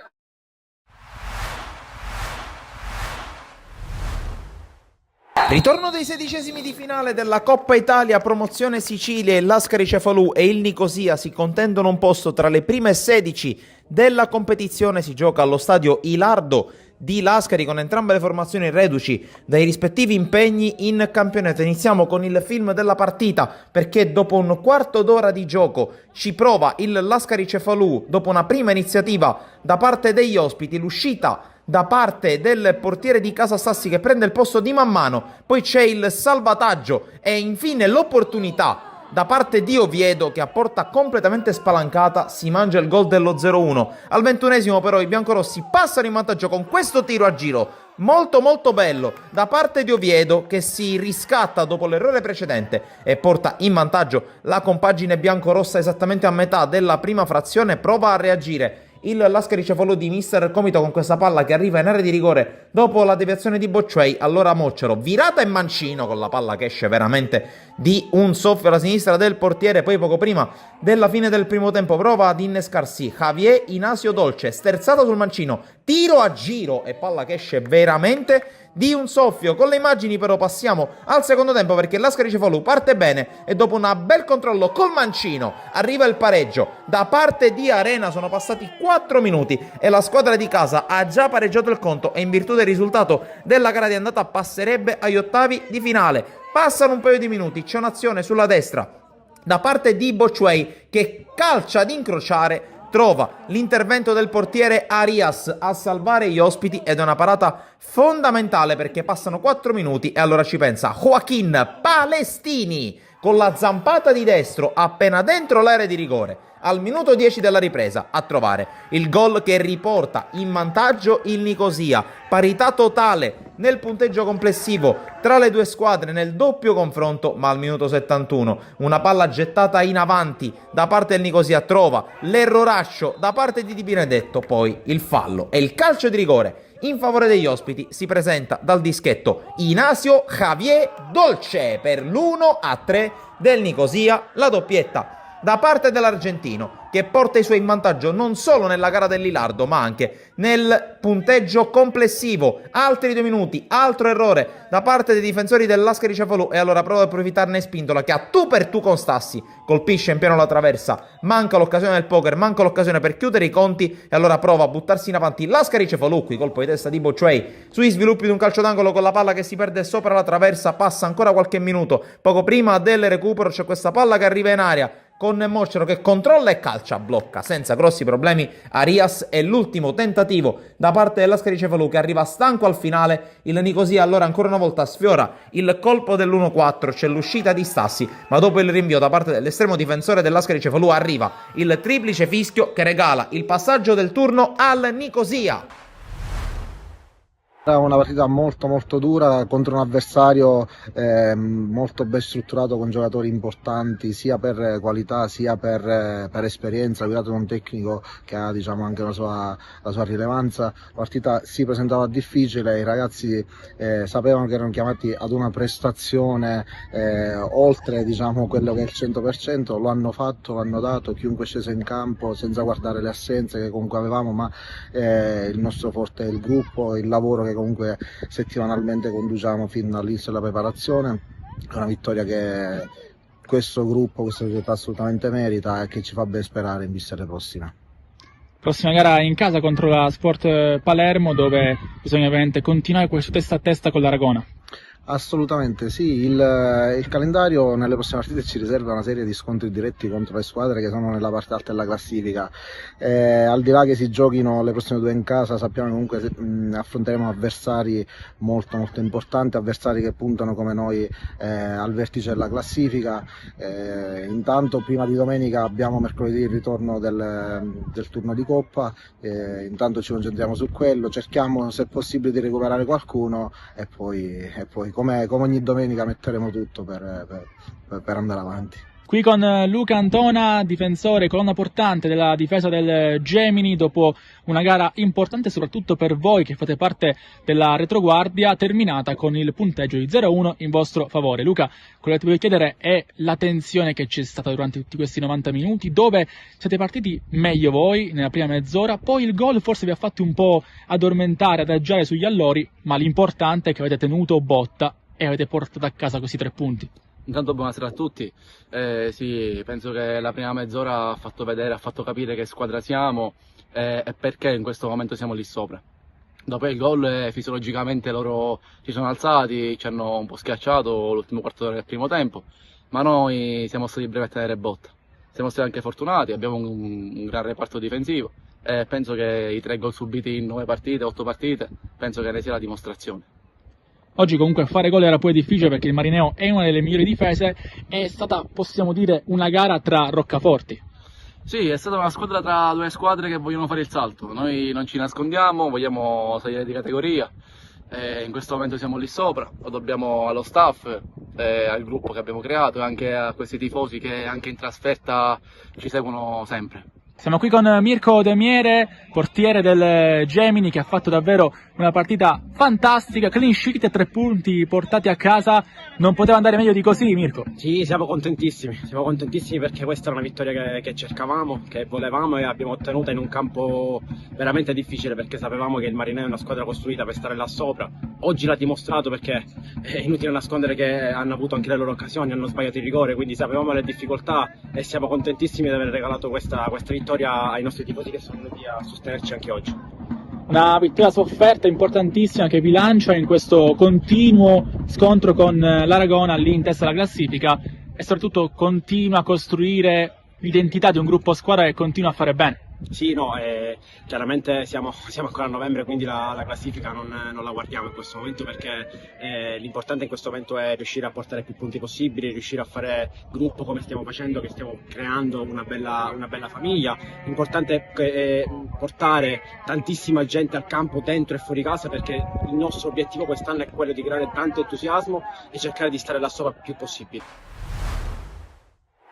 S3: Ritorno dei 16esimi di finale della Coppa Italia, promozione Sicilia. Il Lascari Cefalù e il Nicosia si contendono un posto tra le prime 16 della competizione. Si gioca allo stadio Ilardo di Lascari con entrambe le formazioni reduci dai rispettivi impegni in campionato. Iniziamo con il film della partita perché dopo un quarto d'ora di gioco ci prova il Lascari Cefalù dopo una prima iniziativa da parte degli ospiti, l'uscita da parte del portiere di Casa Sassi che prende il posto di Mammano, poi c'è il salvataggio e infine l'opportunità da parte di Oviedo che a porta completamente spalancata si mangia il gol dello 0-1. Al 21esimo però i biancorossi passano in vantaggio con questo tiro a giro molto bello da parte di Oviedo che si riscatta dopo l'errore precedente e porta in vantaggio la compagine biancorossa esattamente a metà della prima frazione. Prova a reagire il Lascari Cefalù di Mister Comito con questa palla che arriva in area di rigore dopo la deviazione di Bocciuei. Allora Moccero, virata e mancino con la palla che esce veramente di un soffio alla sinistra del portiere. Poi poco prima della fine del primo tempo prova ad innescarsi Javier Inasio Dolce, sterzata sul mancino, tiro a giro e palla che esce veramente di un soffio. Con le immagini però passiamo al secondo tempo perché Lascari Cefalù parte bene e dopo un bel controllo col mancino arriva il pareggio da parte di Arena. Sono passati 4 minuti e la squadra di casa ha già pareggiato il conto e in virtù del risultato della gara di andata passerebbe agli ottavi di finale. Passano un paio di minuti, c'è un'azione sulla destra da parte di Bocciuei che calcia ad incrociare, trova l'intervento del portiere Arias a salvare gli ospiti ed è una parata fondamentale perché passano 4 minuti e allora ci pensa Joaquin Palestini con la zampata di destro appena dentro l'area di rigore. al minuto 10 della ripresa a trovare il gol che riporta in vantaggio il Nicosia, parità totale nel punteggio complessivo tra le due squadre nel doppio confronto, ma al minuto 71 una palla gettata in avanti da parte del Nicosia trova l'erroraccio da parte di Di Benedetto, poi il fallo e il calcio di rigore in favore degli ospiti si presenta dal dischetto Inasio Javier Dolce per l'1-3 del Nicosia, la doppietta da parte dell'argentino che porta i suoi in vantaggio non solo nella gara del Lilardo ma anche nel punteggio complessivo. Altri 2 minuti, altro errore da parte dei difensori dell'Ascari Cefalù e allora prova ad approfittarne Spindola che a tu per tu con Stassi colpisce in pieno la traversa, manca l'occasione del poker, manca l'occasione per chiudere i conti e allora prova a buttarsi in avanti l'Ascari Cefalù, qui colpo di testa di Bocciuei sui sviluppi di un calcio d'angolo con la palla che si perde sopra la traversa, passa ancora qualche minuto, poco prima del recupero c'è questa palla che arriva in aria con Mocero che controlla e calcia, blocca senza grossi problemi Arias e l'ultimo tentativo da parte dell'Ascari Cefalù che arriva stanco al finale. Il Nicosia allora ancora una volta sfiora il colpo dell'1-4, c'è l'uscita di Stassi ma dopo il rinvio da parte dell'estremo difensore dell'Ascari Cefalù arriva il triplice fischio che regala il passaggio del turno al Nicosia.
S4: Era una partita molto dura contro un avversario molto ben strutturato con giocatori importanti sia per qualità sia per esperienza, guidato da un tecnico che ha diciamo anche la sua rilevanza. La partita si presentava difficile, i ragazzi sapevano che erano chiamati ad una prestazione oltre diciamo quello che è il 100%, lo hanno fatto, l'hanno dato, chiunque è sceso in campo senza guardare le assenze che comunque avevamo, ma il nostro forte è il gruppo, il lavoro che comunque settimanalmente conduciamo fino all'inizio della preparazione. È una vittoria che questo gruppo, questa società assolutamente merita e che ci fa ben sperare in vista delle prossime.
S5: Prossima gara in casa contro la Sport Palermo, dove bisogna ovviamente continuare questo testa a testa con l'Aragona.
S4: Assolutamente sì, il calendario nelle prossime partite ci riserva una serie di scontri diretti contro le squadre che sono nella parte alta della classifica. Al di là che si giochino le prossime 2 in casa, sappiamo che comunque affronteremo avversari molto importanti, avversari che puntano come noi al vertice della classifica. Intanto prima di domenica abbiamo mercoledì il ritorno del turno di Coppa, intanto ci concentriamo su quello, cerchiamo se possibile di recuperare qualcuno e poi come ogni domenica metteremo tutto per andare avanti.
S5: Qui con Luca Antona, difensore, colonna portante della difesa del Gemini, dopo una gara importante soprattutto per voi che fate parte della retroguardia, terminata con il punteggio di 0-1 in vostro favore. Luca, quello che ti voglio chiedere è la tensione che c'è stata durante tutti questi 90 minuti, dove siete partiti meglio voi nella prima mezz'ora, poi il gol forse vi ha fatti un po' addormentare, adagiare sugli allori, ma l'importante è che avete tenuto botta e avete portato a casa questi 3 punti.
S6: Intanto buonasera a tutti, sì, penso che la prima mezz'ora ha fatto vedere, ha fatto capire che squadra siamo e perché in questo momento siamo lì sopra. Dopo il gol fisiologicamente loro ci sono alzati, ci hanno un po' schiacciato l'ultimo quarto d'ora del primo tempo, ma noi siamo stati brevi a tenere botta. Siamo stati anche fortunati, abbiamo un gran reparto difensivo e penso che i 3 gol subiti in 9 partite, 8 partite, penso che ne sia la dimostrazione.
S5: Oggi comunque fare gol era poi difficile perché il Marineo è una delle migliori difese, è stata, possiamo dire, una gara tra roccaforti.
S6: Sì, è stata una squadra tra 2 squadre che vogliono fare il salto, noi non ci nascondiamo, vogliamo salire di categoria, in questo momento siamo lì sopra, lo dobbiamo allo staff, al gruppo che abbiamo creato e anche a questi tifosi che anche in trasferta ci seguono sempre.
S5: Siamo qui con Mirko De Miere, portiere del Gemini, che ha fatto davvero una partita fantastica, clean sheet e 3 punti portati a casa. Non poteva andare meglio di così, Mirko?
S7: Sì, siamo contentissimi perché questa era una vittoria che cercavamo, che volevamo e abbiamo ottenuta in un campo veramente difficile, perché sapevamo che il Marineo è una squadra costruita per stare là sopra. Oggi l'ha dimostrato, perché è inutile nascondere che hanno avuto anche le loro occasioni, hanno sbagliato il rigore, quindi sapevamo le difficoltà e siamo contentissimi di aver regalato questa vittoria ai nostri tifosi che sono venuti a sostenerci anche oggi.
S5: Una vittoria sofferta importantissima che vi lancia in questo continuo scontro con l'Aragona lì in testa alla classifica e soprattutto continua a costruire l'identità di un gruppo squadra che continua a fare bene.
S7: Sì, no, chiaramente siamo ancora a novembre, quindi la classifica non la guardiamo in questo momento perché l'importante in questo momento è riuscire a portare più punti possibili, riuscire a fare gruppo come stiamo facendo, che stiamo creando una bella famiglia. L'importante è portare tantissima gente al campo dentro e fuori casa perché il nostro obiettivo quest'anno è quello di creare tanto entusiasmo e cercare di stare là sopra il più possibile.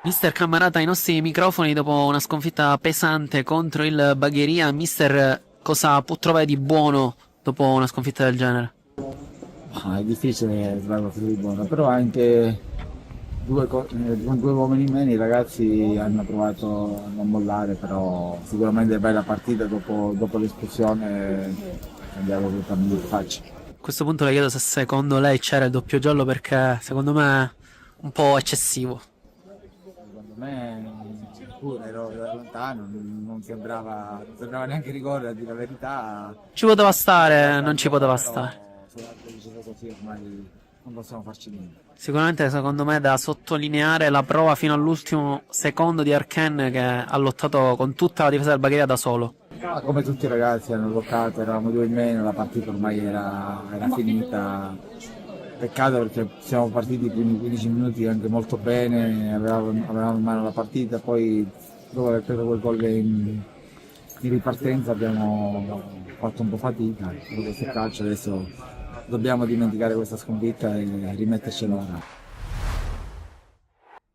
S8: Mister Cammarata, ai nostri microfoni dopo una sconfitta pesante contro il Bagheria. Mister, cosa può trovare di buono dopo una sconfitta del genere?
S9: È difficile trovare qualcosa di buono, però anche con due uomini in meno i ragazzi hanno provato a non mollare, però sicuramente bella partita dopo l'espulsione andiamo totalmente in faccia.
S8: A questo punto le chiedo se secondo lei c'era il doppio giallo, perché secondo me è un po' eccessivo.
S9: Secondo me pure ero da lontano, non sembrava neanche rigore, a dire la verità.
S8: Ci poteva stare, non ci poteva stare.
S9: Se l'altro diceva così ormai non possiamo farci niente.
S8: Sicuramente secondo me è da sottolineare la prova fino all'ultimo secondo di Arken, che ha lottato con tutta la difesa del Bagheria da solo.
S9: Come tutti i ragazzi hanno lottato, eravamo due in meno, la partita ormai era finita. Peccato perché siamo partiti i primi 15 minuti anche molto bene, avevamo in mano la partita, poi dopo aver preso quel gol in ripartenza abbiamo fatto un po' fatica. Questo calcio adesso dobbiamo dimenticare questa sconfitta e rimetterci ora.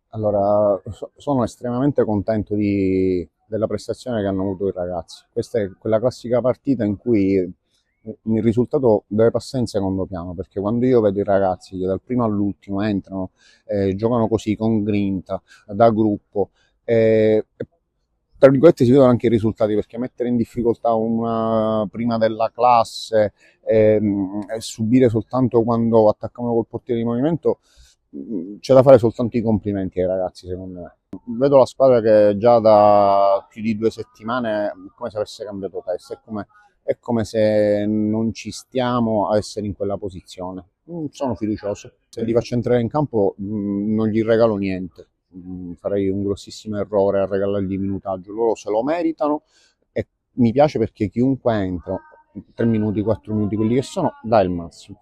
S10: Allora, sono estremamente contento della prestazione che hanno avuto i ragazzi. Questa è quella classica partita in cui il risultato deve passare in secondo piano, perché quando io vedo i ragazzi che dal primo all'ultimo entrano, giocano così con grinta, da gruppo, tra virgolette si vedono anche i risultati, perché mettere in difficoltà una prima della classe e subire soltanto quando attaccano col portiere di movimento, c'è da fare soltanto i complimenti ai ragazzi, secondo me. Vedo la squadra che già da più di 2 settimane è come se avesse cambiato testa, è come se non ci stiamo a essere in quella posizione. Sono fiducioso. Se li faccio entrare in campo non gli regalo niente. Farei un grossissimo errore a regalargli minutaggio. Loro se lo meritano e mi piace perché chiunque entra, 3 minuti, 4 minuti, quelli che sono, dà il massimo.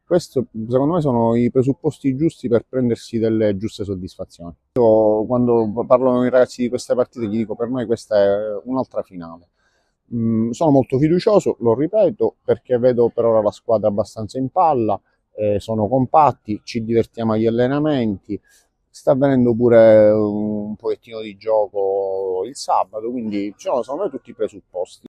S10: Questo secondo me sono i presupposti giusti per prendersi delle giuste soddisfazioni. Io quando parlo con i ragazzi di queste partite gli dico: per noi questa è un'altra finale. Sono molto fiducioso, lo ripeto, perché vedo per ora la squadra abbastanza in palla, sono compatti, ci divertiamo agli allenamenti, sta avvenendo pure un pochettino di gioco il sabato, quindi sono secondo me tutti i presupposti.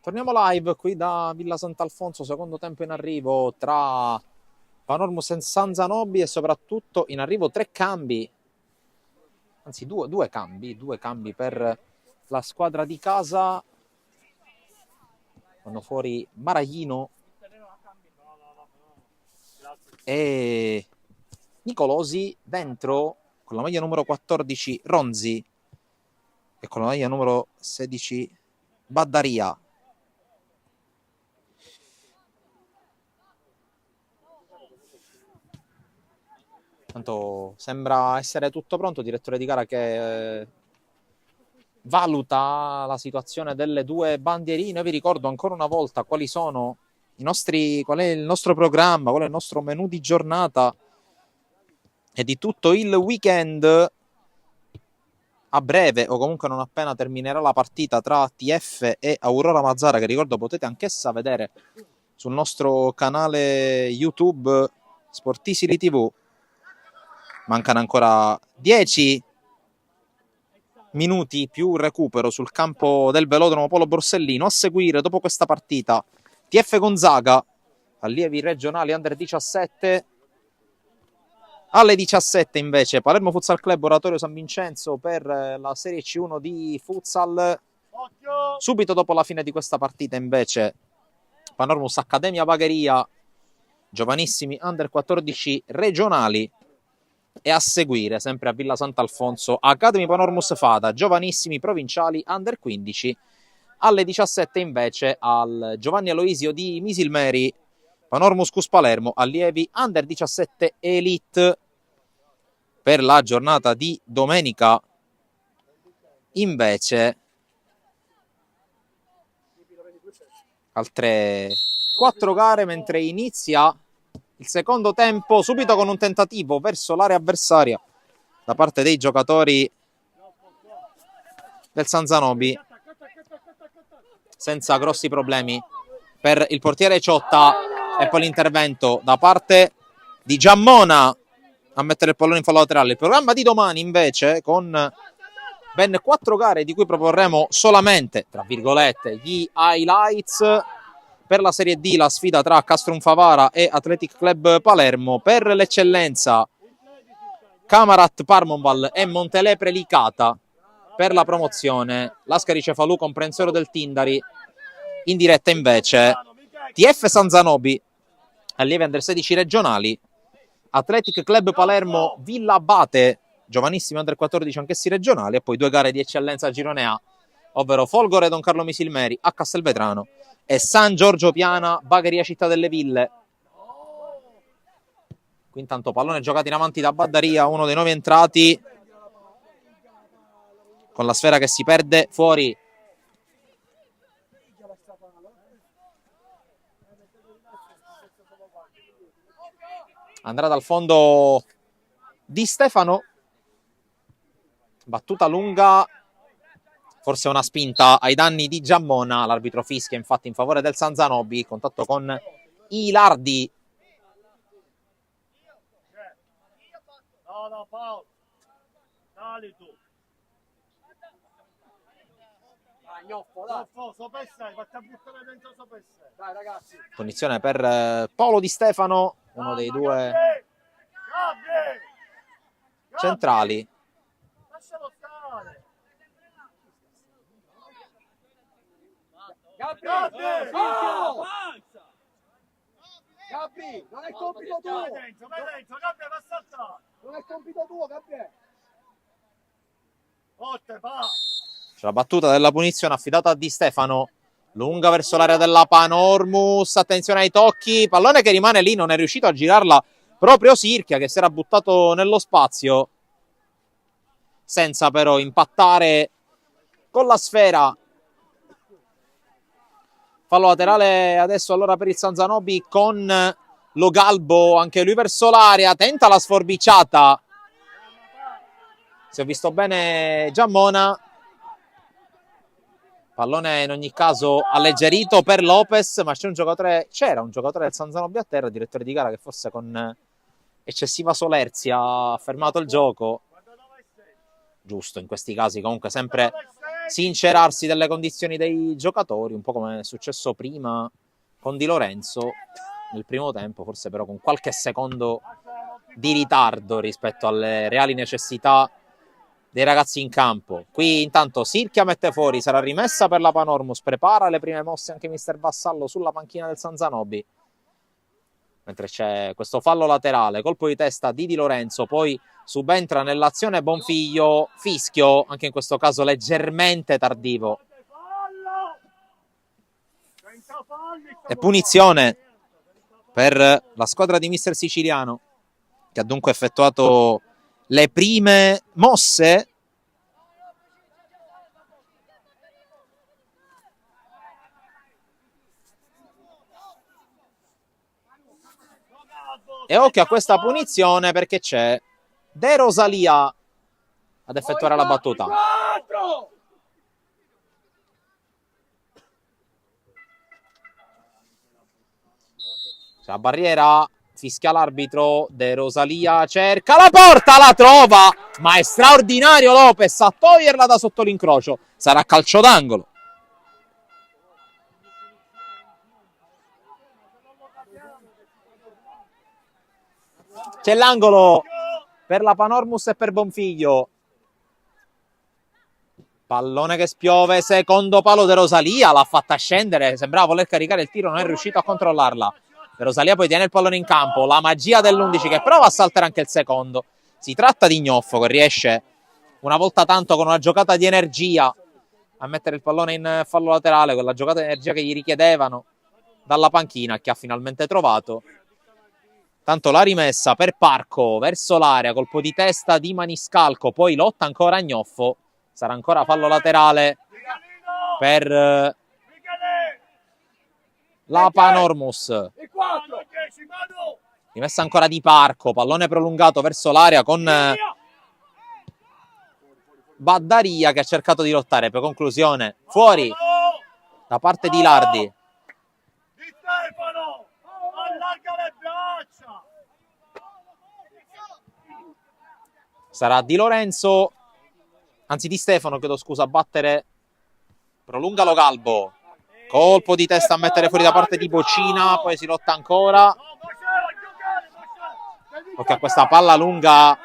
S1: Torniamo live qui da Villa Sant'Alfonso, secondo tempo in arrivo tra Panormus e San Zanobi, e soprattutto in arrivo 3 cambi, anzi due cambi per la squadra di casa. Vanno fuori Maraglino e Nicolosi, dentro con la maglia numero 14 Ronzi e con la maglia numero 16 Baddaria. Tanto sembra essere tutto pronto, direttore di gara che valuta la situazione delle due bandierine. Vi ricordo ancora una volta quali sono qual è il nostro programma, qual è il nostro menù di giornata e di tutto il weekend. A breve, o comunque non appena terminerà la partita tra TF e Aurora Mazzara, che ricordo potete anch'essa vedere sul nostro canale YouTube Sportisili TV. Mancano ancora 10 minuti più recupero sul campo del velodromo Polo Borsellino. A seguire, dopo questa partita, TF Gonzaga, allievi regionali under 17. Alle 17 invece Palermo Futsal Club Oratorio San Vincenzo per la Serie C1 di futsal. Subito dopo la fine di questa partita invece Panormus Accademia Bagheria, giovanissimi under 14 regionali. E a seguire, sempre a Villa Sant'Alfonso, Academy Panormus Fada, giovanissimi provinciali under 15 alle 17 invece al Giovanni Aloisio di Misilmeri, Panormuscus Palermo, allievi Under 17 Elite. Per la giornata di domenica invece altre 4 gare, mentre inizia il secondo tempo subito con un tentativo verso l'area avversaria da parte dei giocatori del San Zanobi, senza grossi problemi per il portiere Ciotta, e poi l'intervento da parte di Giammona a mettere il pallone in fallo laterale. Il programma di domani invece con ben 4 gare di cui proporremo solamente, tra virgolette, gli highlights. Per la Serie D la sfida tra Castrum Favara e Athletic Club Palermo, per l'eccellenza Camarat Parmonval e Montelepre Licata, per la promozione Lascari Cefalù Comprensore del Tindari, in diretta invece TF San Zanobi, allievi under 16 regionali, Athletic Club Palermo Villa Abate, giovanissimi under 14 anch'essi regionali, e poi 2 gare di eccellenza Girone A, ovvero Folgore Don Carlo Misilmeri a Castelvetrano e San Giorgio Piana Bagheria Città delle Ville. Qui intanto pallone giocato in avanti da Baddaria, uno dei nuovi entrati, con la sfera che si perde fuori. Andrà dal fondo Di Stefano, battuta lunga, forse una spinta ai danni di Giammona. L'arbitro fischia infatti in favore del San Zanobi, contatto con Ilardi.
S2: No, Paolo. Dai tu. Dai ragazzi.
S1: Punizione per Paolo Di Stefano, uno dei due centrali.
S2: Lascialo stare. Gabri, non è compito tuo. Vai dentro, Gabri, va a saltare. Non è compito tuo, Gabri. Forte, va.
S1: C'è la battuta della punizione affidata a Di Stefano, lunga verso l'area della Panormus, attenzione ai tocchi, pallone che rimane lì, non è riuscito a girarla proprio Sirchia, che si era buttato nello spazio senza però impattare con la sfera. Fallo laterale adesso allora per il San Zanobi con Lo Galbo, anche lui verso l'area, tenta la sforbiciata, se ho visto bene Giammona. Pallone in ogni caso alleggerito per Lopez, ma c'era un giocatore del San Zanobi a terra, direttore di gara, che forse con eccessiva solerzia ha fermato il gioco. Giusto in questi casi comunque sempre sincerarsi delle condizioni dei giocatori, un po' come è successo prima con Di Lorenzo nel primo tempo, forse però con qualche secondo di ritardo rispetto alle reali necessità dei ragazzi in campo. Qui intanto Sirchia mette fuori, sarà rimessa per la Panormus, prepara le prime mosse anche mister Vassallo sulla panchina del San Zanobi, mentre c'è questo fallo laterale, colpo di testa di Di Lorenzo, poi subentra nell'azione Bonfiglio, fischio anche in questo caso leggermente tardivo e punizione per la squadra di mister Siciliano, che ha dunque effettuato le prime mosse. E occhio a questa punizione, perché c'è De Rosalia ad effettuare la battuta. C'è la barriera, fischia l'arbitro, De Rosalia cerca la porta, la trova, ma è straordinario Lopez a toglierla da sotto l'incrocio. Sarà calcio d'angolo. C'è l'angolo per la Panormus e per Bonfiglio. Pallone che spiove, secondo palo De Rosalia, l'ha fatta scendere, sembrava voler caricare il tiro, non è riuscito a controllarla. De Rosalia poi tiene il pallone in campo, la magia dell'11 che prova a saltare anche il secondo. Si tratta di Gnoffo che riesce una volta tanto con una giocata di energia a mettere il pallone in fallo laterale, quella giocata di energia che gli richiedevano dalla panchina, che ha finalmente trovato. Tanto la rimessa per Parco verso l'area, colpo di testa di Maniscalco, poi lotta ancora Agnoffo, sarà ancora fallo laterale per la Panormus. Rimessa ancora di Parco, pallone prolungato verso l'area con Baddaria che ha cercato di lottare, per conclusione fuori da parte di Lardi. Sarà Di Lorenzo, anzi Di Stefano, chiedo scusa, a battere. Prolunga Lo Galbo, colpo di testa a mettere fuori da parte di Bocina, poi si lotta ancora. Ok, questa palla lunga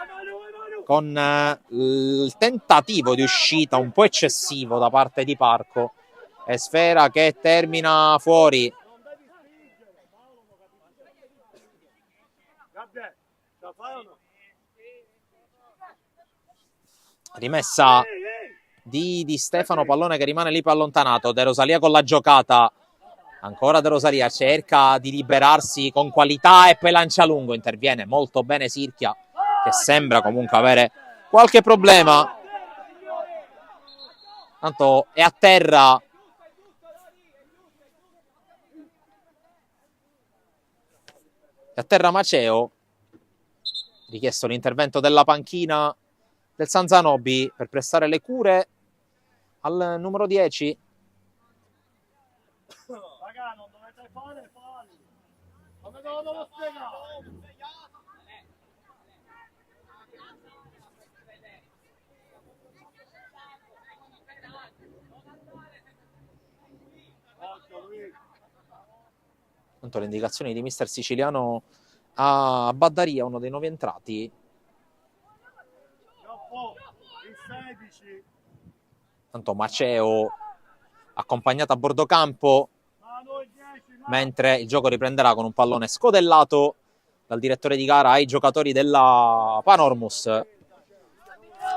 S1: con il tentativo di uscita un po' eccessivo da parte di Parco, e sfera che termina fuori. Rimessa di Stefano, pallone che rimane lì più allontanato. De Rosalia con la giocata, ancora De Rosalia cerca di liberarsi con qualità e poi lancia lungo, interviene molto bene Sirchia, che sembra comunque avere qualche problema. Tanto è a terra Maceo, richiesto l'intervento della panchina del San Zanobi per prestare le cure al numero 10.
S2: Raga, non dovete fare falli. Come devo spiegare?
S1: Tanto le indicazioni di mister Siciliano a Baddaria, uno dei nuovi entrati. Tanto Maceo accompagnato a bordo campo, mentre il gioco riprenderà con un pallone scodellato dal direttore di gara ai giocatori della Panormus,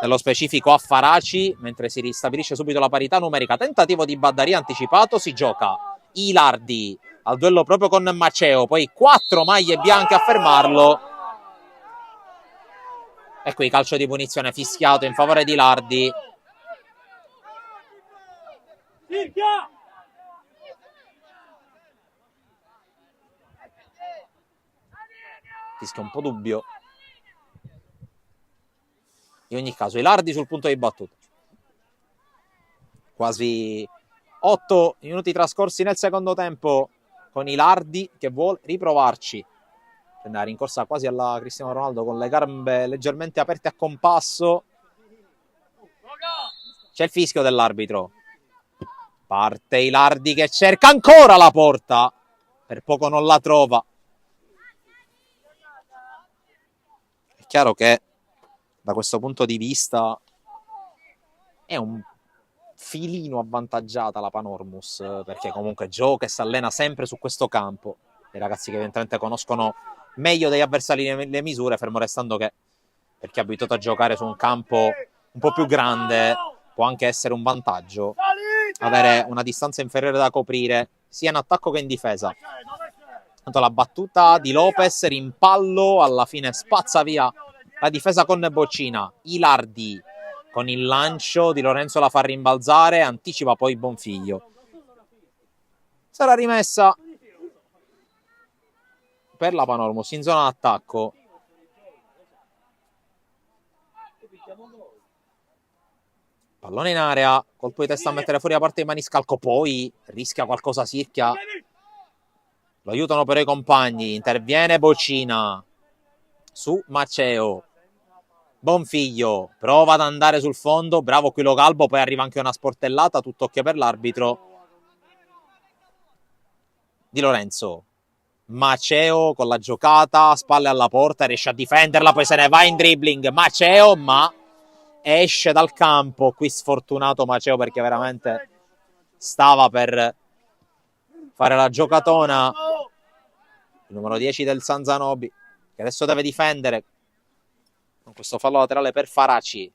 S1: nello specifico a Faraci, mentre si ristabilisce subito la parità numerica. Tentativo di Baddaria anticipato, si gioca Ilardi al duello proprio con Maceo, poi 4 maglie bianche a fermarlo, e qui calcio di punizione fischiato in favore di Lardi. Fischia un po' dubbio. In ogni caso Ilardi sul punto di battuta. Quasi 8 minuti trascorsi nel secondo tempo con Ilardi che vuole riprovarci. Prende la rincorsa quasi alla Cristiano Ronaldo con le gambe leggermente aperte a compasso. C'è il fischio dell'arbitro. Parte Ilardi che cerca ancora la porta, per poco non la trova. È chiaro che da questo punto di vista è un filino avvantaggiata la Panormus, perché comunque gioca e si allena sempre su questo campo. I ragazzi che evidentemente conoscono meglio degli avversari le misure, fermo restando che per chi è abituato a giocare su un campo un po' più grande può anche essere un vantaggio avere una distanza inferiore da coprire sia in attacco che in difesa. Tanto la battuta di Lopez, rimpallo, alla fine spazza via la difesa con Bocina. Ilardi con il lancio, Di Lorenzo la fa rimbalzare, anticipa poi Bonfiglio. Sarà rimessa per la Panormus in zona d'attacco. Pallone in area, colpo di testa a mettere fuori da parte di Maniscalco, poi rischia qualcosa Sirchia. Lo aiutano però i compagni, interviene Bocina su Maceo. Bonfiglio prova ad andare sul fondo, bravo qui Lo Galbo, poi arriva anche una sportellata, tutto ok per l'arbitro. Di Lorenzo, Maceo con la giocata, spalle alla porta, riesce a difenderla, poi se ne va in dribbling Maceo, ma esce dal campo. Qui sfortunato Maceo perché veramente stava per fare la giocatona. Il numero 10 del San Zanobi, che adesso deve difendere con questo fallo laterale per Faraci.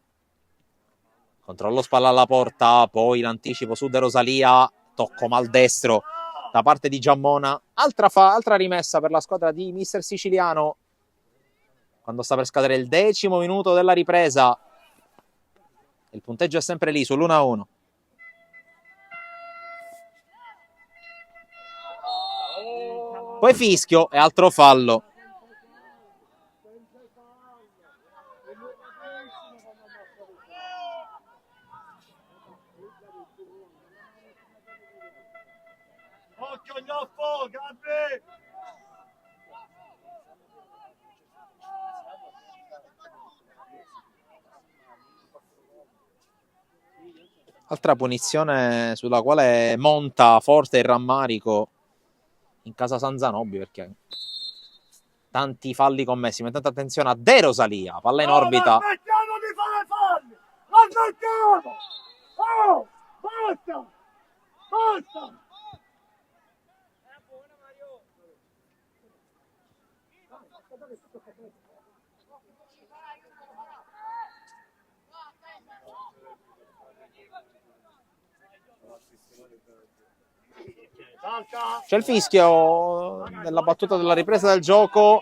S1: Controllo spalla alla porta, poi l'anticipo su De Rosalia, tocco maldestro da parte di Giammona. Altra rimessa per la squadra di mister Siciliano, quando sta per scadere il 10° minuto della ripresa. Il punteggio è sempre lì, sull'1-1. Poi fischio e altro fallo.
S2: Occhio, Gnoffo, Gabri!
S1: Altra punizione sulla quale monta forte il rammarico in casa San Zanobi, perché tanti falli commessi. Mettete attenzione a De Rosalia, palla in orbita.
S2: Smettiamo di fare falli! La smettiamo! Oh! Basta! Basta!
S1: C'è il fischio nella battuta della ripresa del gioco.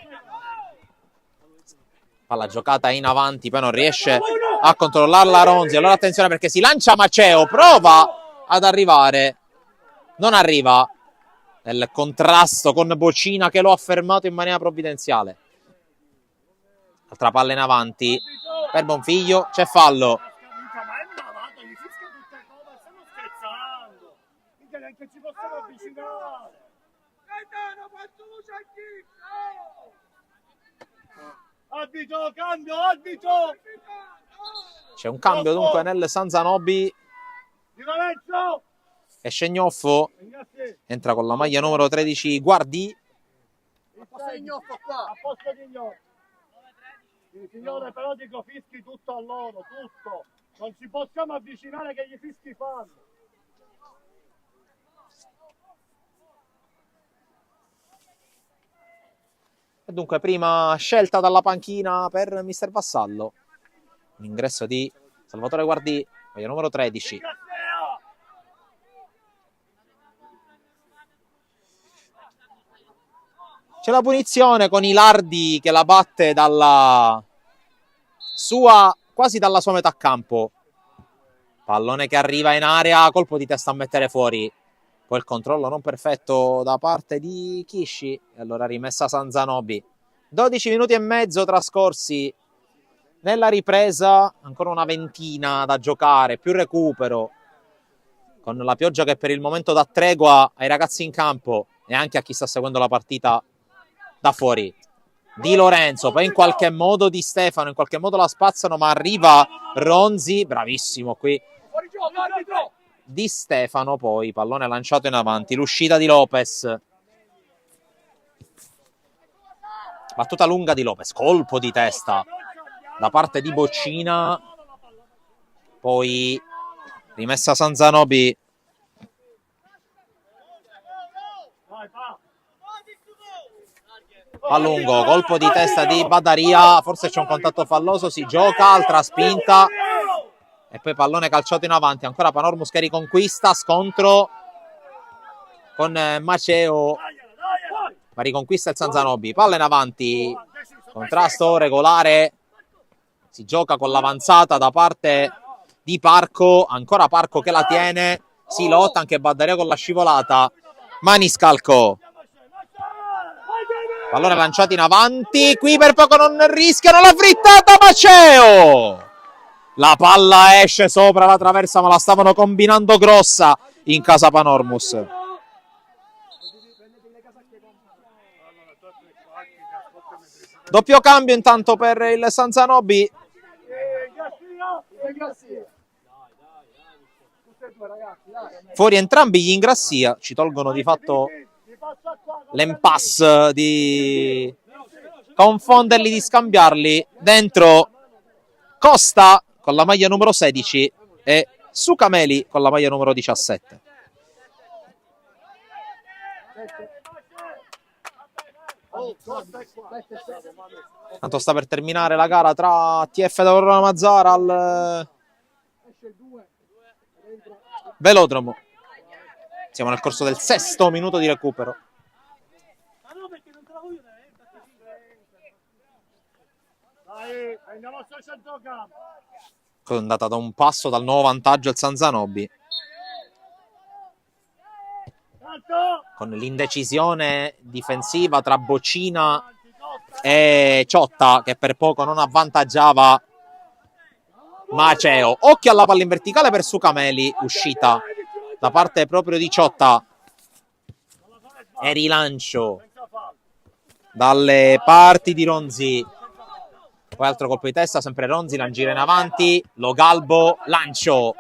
S1: Palla giocata in avanti, poi non riesce a controllarla Ronzi. Allora attenzione, perché si lancia Maceo, prova ad arrivare, non arriva, nel contrasto con Bocina che lo ha fermato in maniera provvidenziale. Altra palla in avanti per Bonfiglio, c'è fallo.
S2: Ma è malato, gli fischia tutte cose, stiamo scherzando! Che ci possiamo avvicinare! Gaetano, quanto c'è chi? Arbitro, cambio, arbitro!
S1: C'è un cambio dunque nel San Zanobi.
S2: Di Lorenzo!
S1: E Scegnoffo entra con la maglia numero 13 Guardi.
S2: A posto di Gnoffo qua! A posto di Gnoffo! Signore, però dico fischi tutto a loro, tutto! Non ci possiamo avvicinare che gli fischi fanno!
S1: E dunque prima scelta dalla panchina per mister Vassallo. L'ingresso di Salvatore Guardi, maglia numero 13. C'è la punizione con Ilardi che la batte quasi dalla sua metà campo. Pallone che arriva in area, colpo di testa a mettere fuori. Poi il controllo non perfetto da parte di Kishi. E allora rimessa San Zanobi. 12 minuti e mezzo trascorsi nella ripresa. Ancora una ventina da giocare, più recupero. Con la pioggia che per il momento dà tregua ai ragazzi in campo e anche a chi sta seguendo la partita da fuori. Di Lorenzo, poi in qualche modo Di Stefano, in qualche modo la spazzano, ma arriva Ronzi, bravissimo qui. Di Stefano, poi pallone lanciato in avanti, l'uscita di Lopez. Battuta lunga di Lopez, colpo di testa da parte di Boccina. Poi rimessa San Zanobi. A lungo, colpo di testa di Badaria, forse c'è un contatto falloso, si gioca, altra spinta e poi pallone calciato in avanti, ancora Panormus che riconquista, scontro con Maceo, ma riconquista il San Zanobi, palla in avanti, contrasto regolare, si gioca con l'avanzata da parte di Parco, ancora Parco che la tiene, si lotta anche Badaria con la scivolata, Maniscalco. Pallone lanciato in avanti, qui per poco non rischiano la frittata Maceo! La palla esce sopra la traversa, ma la stavano combinando grossa in casa Panormus. Doppio cambio intanto per il San Zanobi. Fuori entrambi gli Ingrassia, ci tolgono di fatto l'impasse di confonderli, di scambiarli. Dentro Costa con la maglia numero 16 e Sucameli con la maglia numero 17. Tanto sta per terminare la gara tra TF da Verona Mazzara Velodromo. Siamo nel corso del 6° minuto di recupero.
S2: Dai, andiamo a centrocampo.
S1: È andata da un passo dal nuovo vantaggio il San Zanobi. Con l'indecisione difensiva tra Boccina e Ciotta, che per poco non avvantaggiava Maceo. Occhio alla palla in verticale per Sucameli, uscita da parte proprio di Ciotta. E rilancio dalle parti di Ronzi. Poi altro colpo di testa, sempre Ronzi, la gira in avanti, Lo Galbo, lancio,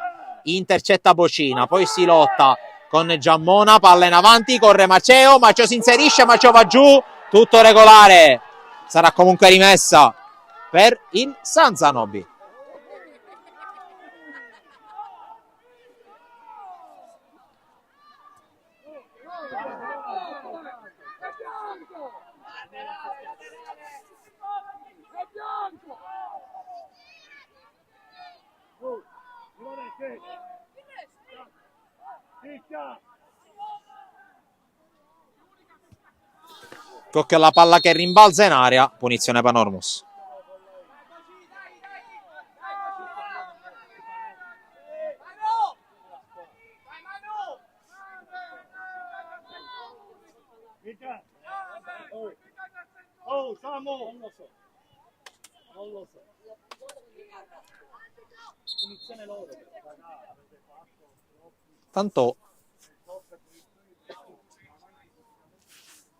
S1: intercetta Boccina, poi si lotta con Giammona, palla in avanti, corre Maceo, Maceo si inserisce, Maceo va giù, tutto regolare, sarà comunque rimessa per il San Zanobi. Occhio alla palla che rimbalza in aria, punizione Panormus.
S2: Oh, Samu! Non lo so. Non lo so. Punizione loro.
S1: Tanto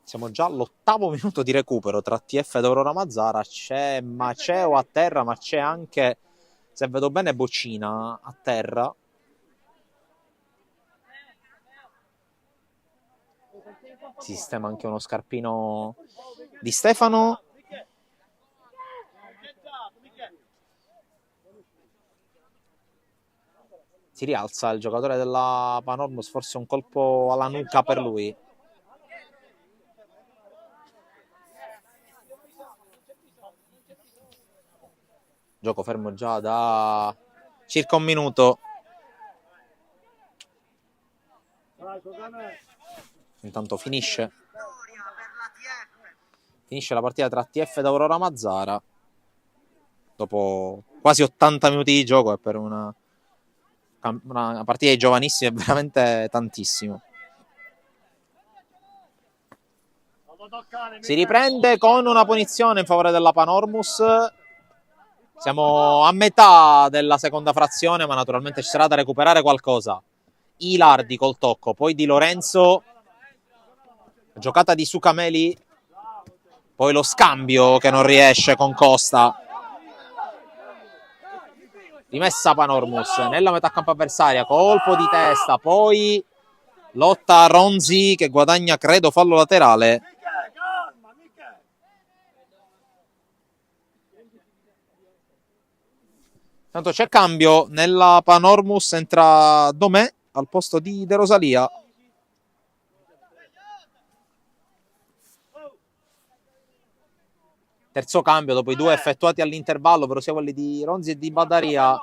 S1: siamo già all'8° minuto di recupero tra TF ed Aurora Mazzara. C'è Maceo a terra, ma c'è anche, se vedo bene, Boccina a terra. Si sistema anche uno scarpino di Stefano. Si rialza il giocatore della Panormus, forse un colpo alla nuca per lui. Gioco fermo già da circa un minuto. Intanto finisce la partita tra TF ed Aurora Mazzara. Dopo quasi 80 minuti di gioco, e per una partita di giovanissimi è veramente tantissimo. Si riprende con una punizione in favore della Panormus. Siamo a metà della seconda frazione, ma naturalmente ci sarà da recuperare qualcosa. Ilardi col tocco, poi Di Lorenzo, giocata di Sucameli, poi lo scambio che non riesce con Costa. Rimessa Panormus nella metà campo avversaria, colpo di testa, poi lotta Ronzi che guadagna, credo, fallo laterale. Tanto c'è cambio nella Panormus, entra Domè al posto di De Rosalia. Terzo cambio dopo i 2 effettuati all'intervallo, ovvero sia quelli di Ronzi e di Badaria.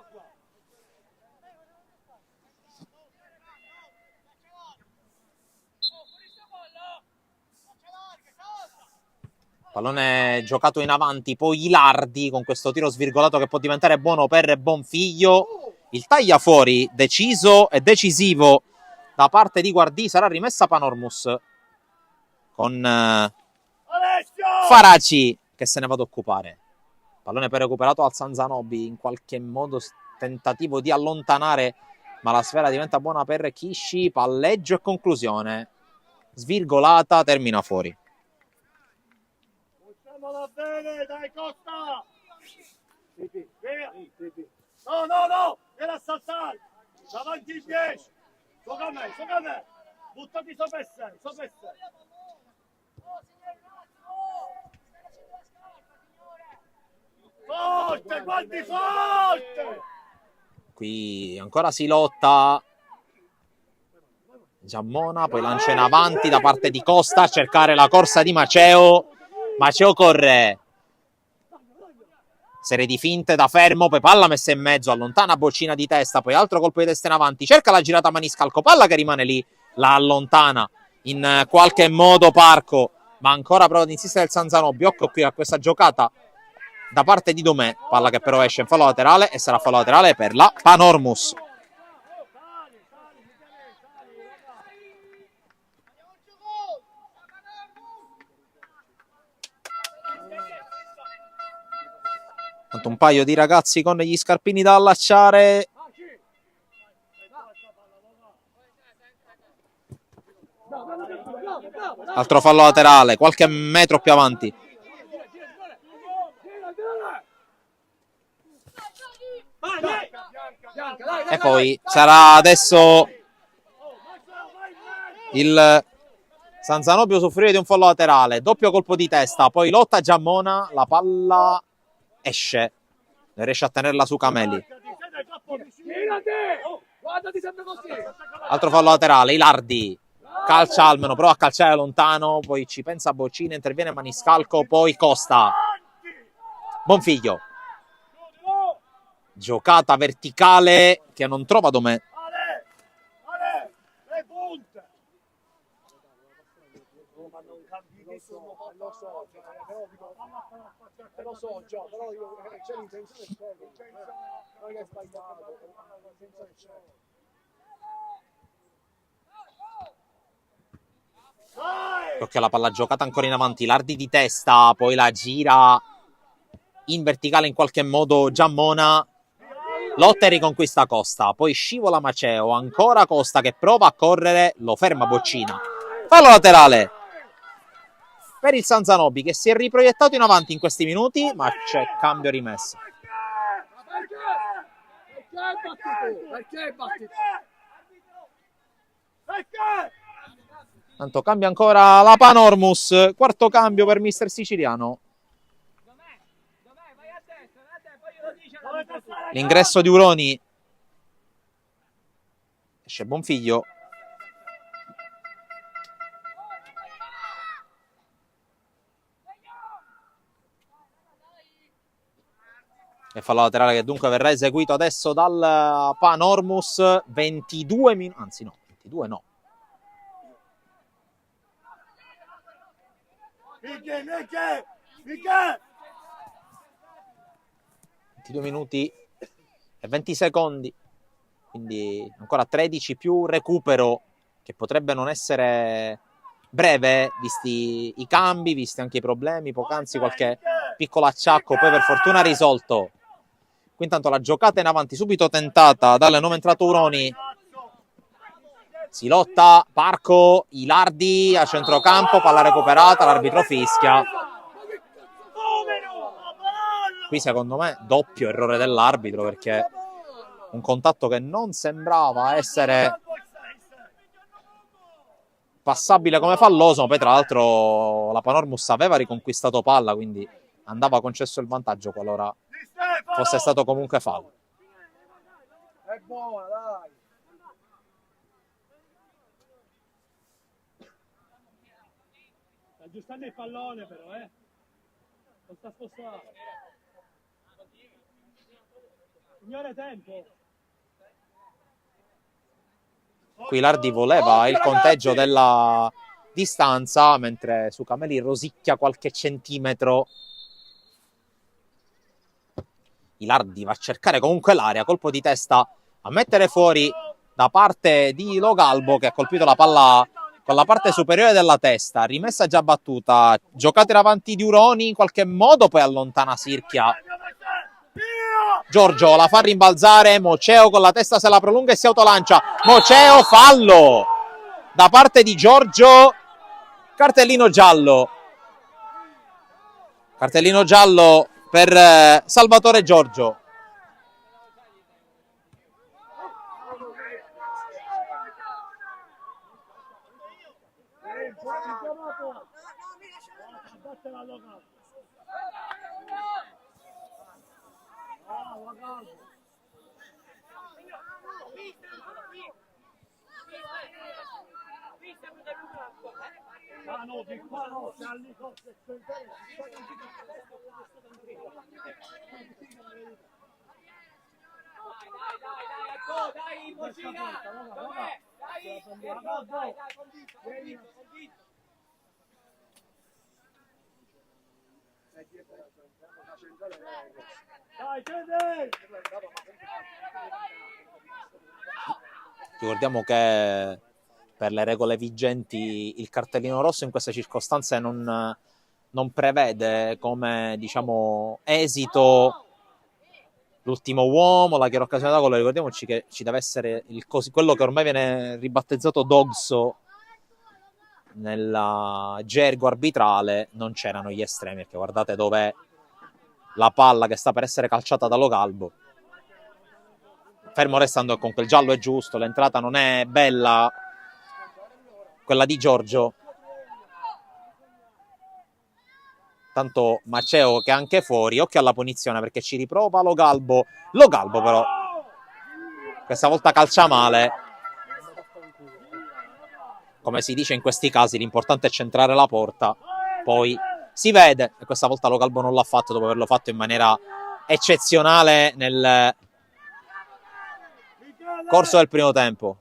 S1: Pallone giocato in avanti, poi Ilardi con questo tiro svirgolato che può diventare buono per Bonfiglio. Il taglia fuori deciso e decisivo da parte di Guardì. Sarà rimessa Panormus con Faraci che se ne va ad occupare. Pallone poi recuperato al San Zanobi, in qualche modo tentativo di allontanare, ma la sfera diventa buona per Kishi. Palleggio e conclusione svirgolata, termina fuori.
S2: Facciamola bene, dai Costa! Via! No! Vieni a saltare! Davanti il 10! Gioca a me! Buttati sopra e sei! Forte, guardi forte!
S1: Qui ancora si lotta. Giammona, poi lancia in avanti da parte di Costa a cercare la corsa di Maceo. Maceo corre. serie di finte da fermo, poi palla messa in mezzo, allontana Boccina di testa, poi altro colpo di testa in avanti, cerca la girata Maniscalco, palla che rimane lì, la allontana in qualche modo Parco, ma ancora prova ad insistere il Sanzanobi. Occhio qui a questa giocata da parte di Domè, palla che però esce in fallo laterale e sarà fallo laterale per la Panormus. Tanto un paio di ragazzi con gli scarpini da allacciare. Altro fallo laterale, qualche metro più avanti. E poi sarà adesso il Sanzanobi a soffrire di un fallo laterale. Doppio colpo di testa, poi lotta Giammona, la palla esce, non riesce a tenerla su Cameli. Altro fallo laterale, Ilardi calcia Almeno, prova a calciare lontano, poi ci pensa Boccina, interviene Maniscalco, poi Costa. Bonfiglio, giocata verticale che non trova Domè.
S2: Lo so già, però io c'è l'intenzione non è sbagliato, l'intenzione c'è.
S1: Occhio alla palla giocata ancora in avanti, Lardi di testa, poi la gira in verticale in qualche modo Giammona, lotta e riconquista Costa, poi scivola Maceo, ancora Costa che prova a correre, lo ferma Boccina. Fallo laterale per il Sanzanobi che si è riproiettato in avanti in questi minuti, ma c'è cambio rimesso. Tanto cambia ancora la Panormus, quarto cambio per mister Siciliano. L'ingresso di Uroni, esce Bonfiglio. E fallo laterale che dunque verrà eseguito adesso dal Panormus. 22 minuti, anzi no, 22 no. 22 minuti e 20 secondi, quindi ancora 13 più recupero che potrebbe non essere breve, visti i cambi, visti anche i problemi, poc'anzi qualche piccolo acciacco, poi per fortuna risolto. Qui intanto la giocata in avanti subito tentata dalle nuove entrato Uroni. Si lotta, Parco, Ilardi a centrocampo, palla recuperata, l'arbitro fischia. Qui secondo me doppio errore dell'arbitro, perché un contatto che non sembrava essere passabile come falloso, ma poi tra l'altro la Panormus aveva riconquistato palla, quindi andava concesso il vantaggio qualora fosse stato comunque fallo.
S2: È buona, dai. Sta aggiustando il pallone però, non sta spostando. Signore, tempo.
S1: Qui Lardi voleva il conteggio della distanza, mentre su Cameli rosicchia qualche centimetro. Ilardi va a cercare comunque l'area, colpo di testa a mettere fuori da parte di Logalbo, che ha colpito la palla con la parte superiore della testa, rimessa già battuta, giocata in avanti di Uroni in qualche modo, poi allontana Sirchia. Giorgio la fa rimbalzare, Moceo con la testa se la prolunga e si autolancia. Moceo, fallo da parte di Giorgio, cartellino giallo. Cartellino giallo per Salvatore Giorgio.
S2: no, di qua no, se alle cose dai, Bocina! Dov'è? Dai,
S1: Ricordiamo che per le regole vigenti il cartellino rosso in queste circostanze non prevede come, diciamo, esito l'ultimo uomo, la chiara occasione da gol. Ricordiamoci che ci deve essere quello che ormai viene ribattezzato dogso nella gergo arbitrale. Non c'erano gli estremi, perché guardate dov'è la palla che sta per essere calciata da Lo Galbo. Fermo restando con quel giallo è giusto, l'entrata non è bella, quella di Giorgio. Tanto Maceo che è anche fuori, occhio alla punizione perché ci riprova Lo Galbo però questa volta calcia male. Come si dice in questi casi, l'importante è centrare la porta, poi si vede, e questa volta Lo Galbo non l'ha fatto dopo averlo fatto in maniera eccezionale nel corso del primo tempo.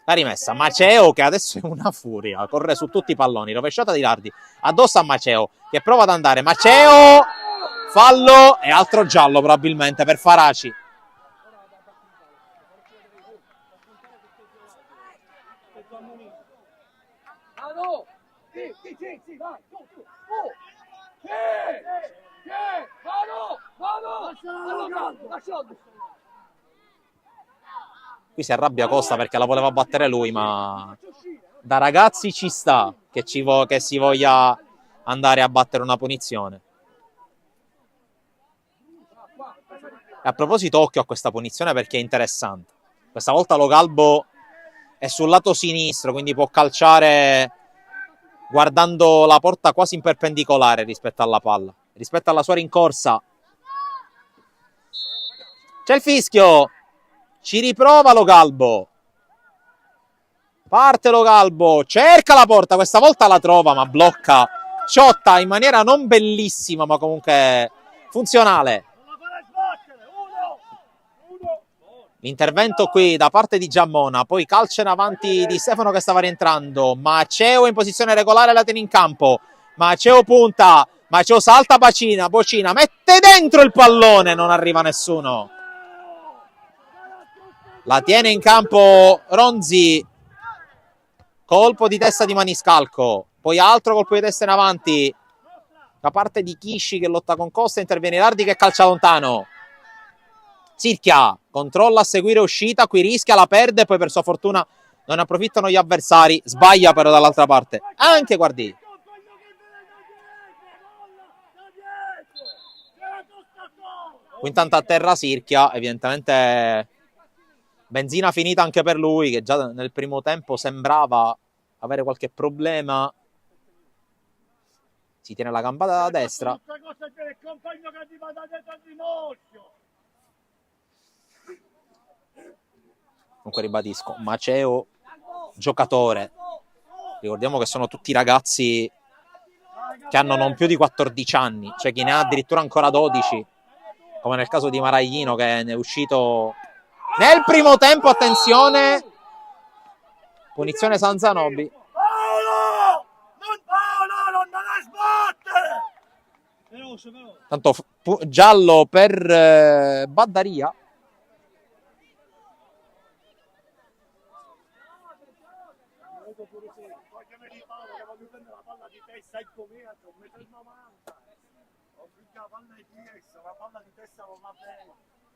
S1: La rimessa, Maceo che adesso è una furia, corre su tutti i palloni, rovesciata di Lardi, addosso a Maceo che prova ad andare, Maceo, fallo e altro giallo probabilmente per Faraci. Qui si arrabbia Costa perché la voleva battere lui, ma da ragazzi ci sta che si voglia andare a battere una punizione. E a proposito, occhio a questa punizione perché è interessante. Questa volta Lo Galbo è sul lato sinistro, quindi può calciare guardando la porta quasi in perpendicolare rispetto alla palla, rispetto alla sua rincorsa. C'è il fischio, ci riprova Lo Galbo, parte Lo Galbo, cerca la porta, questa volta la trova ma blocca Ciotta in maniera non bellissima ma comunque funzionale. L'intervento qui da parte di Giammona, poi calcio in avanti di Stefano che stava rientrando, Maceo in posizione regolare, la tiene in campo, Maceo punta, Maceo salta, Bocina mette dentro il pallone, non arriva nessuno. La tiene in campo Ronzi, colpo di testa di Maniscalco, poi altro colpo di testa in avanti da parte di Chisci che lotta con Costa, interviene Lardi che calcia lontano. Sirchia controlla a seguire uscita, qui rischia, la perde, poi per sua fortuna non approfittano gli avversari, sbaglia però dall'altra parte anche Guardì. Qui intanto a terra Sirchia, evidentemente benzina finita anche per lui che già nel primo tempo sembrava avere qualche problema. Si tiene la gamba da destra. Comunque ribadisco, Maceo giocatore, ricordiamo che sono tutti ragazzi che hanno non più di 14 anni, c'è chi ne ha addirittura ancora 12, come nel caso di Maraglino che ne è uscito nel primo tempo. Attenzione, punizione San Zanobi.
S2: Paolo, non deve sbattere.
S1: Tanto giallo per Baddaria.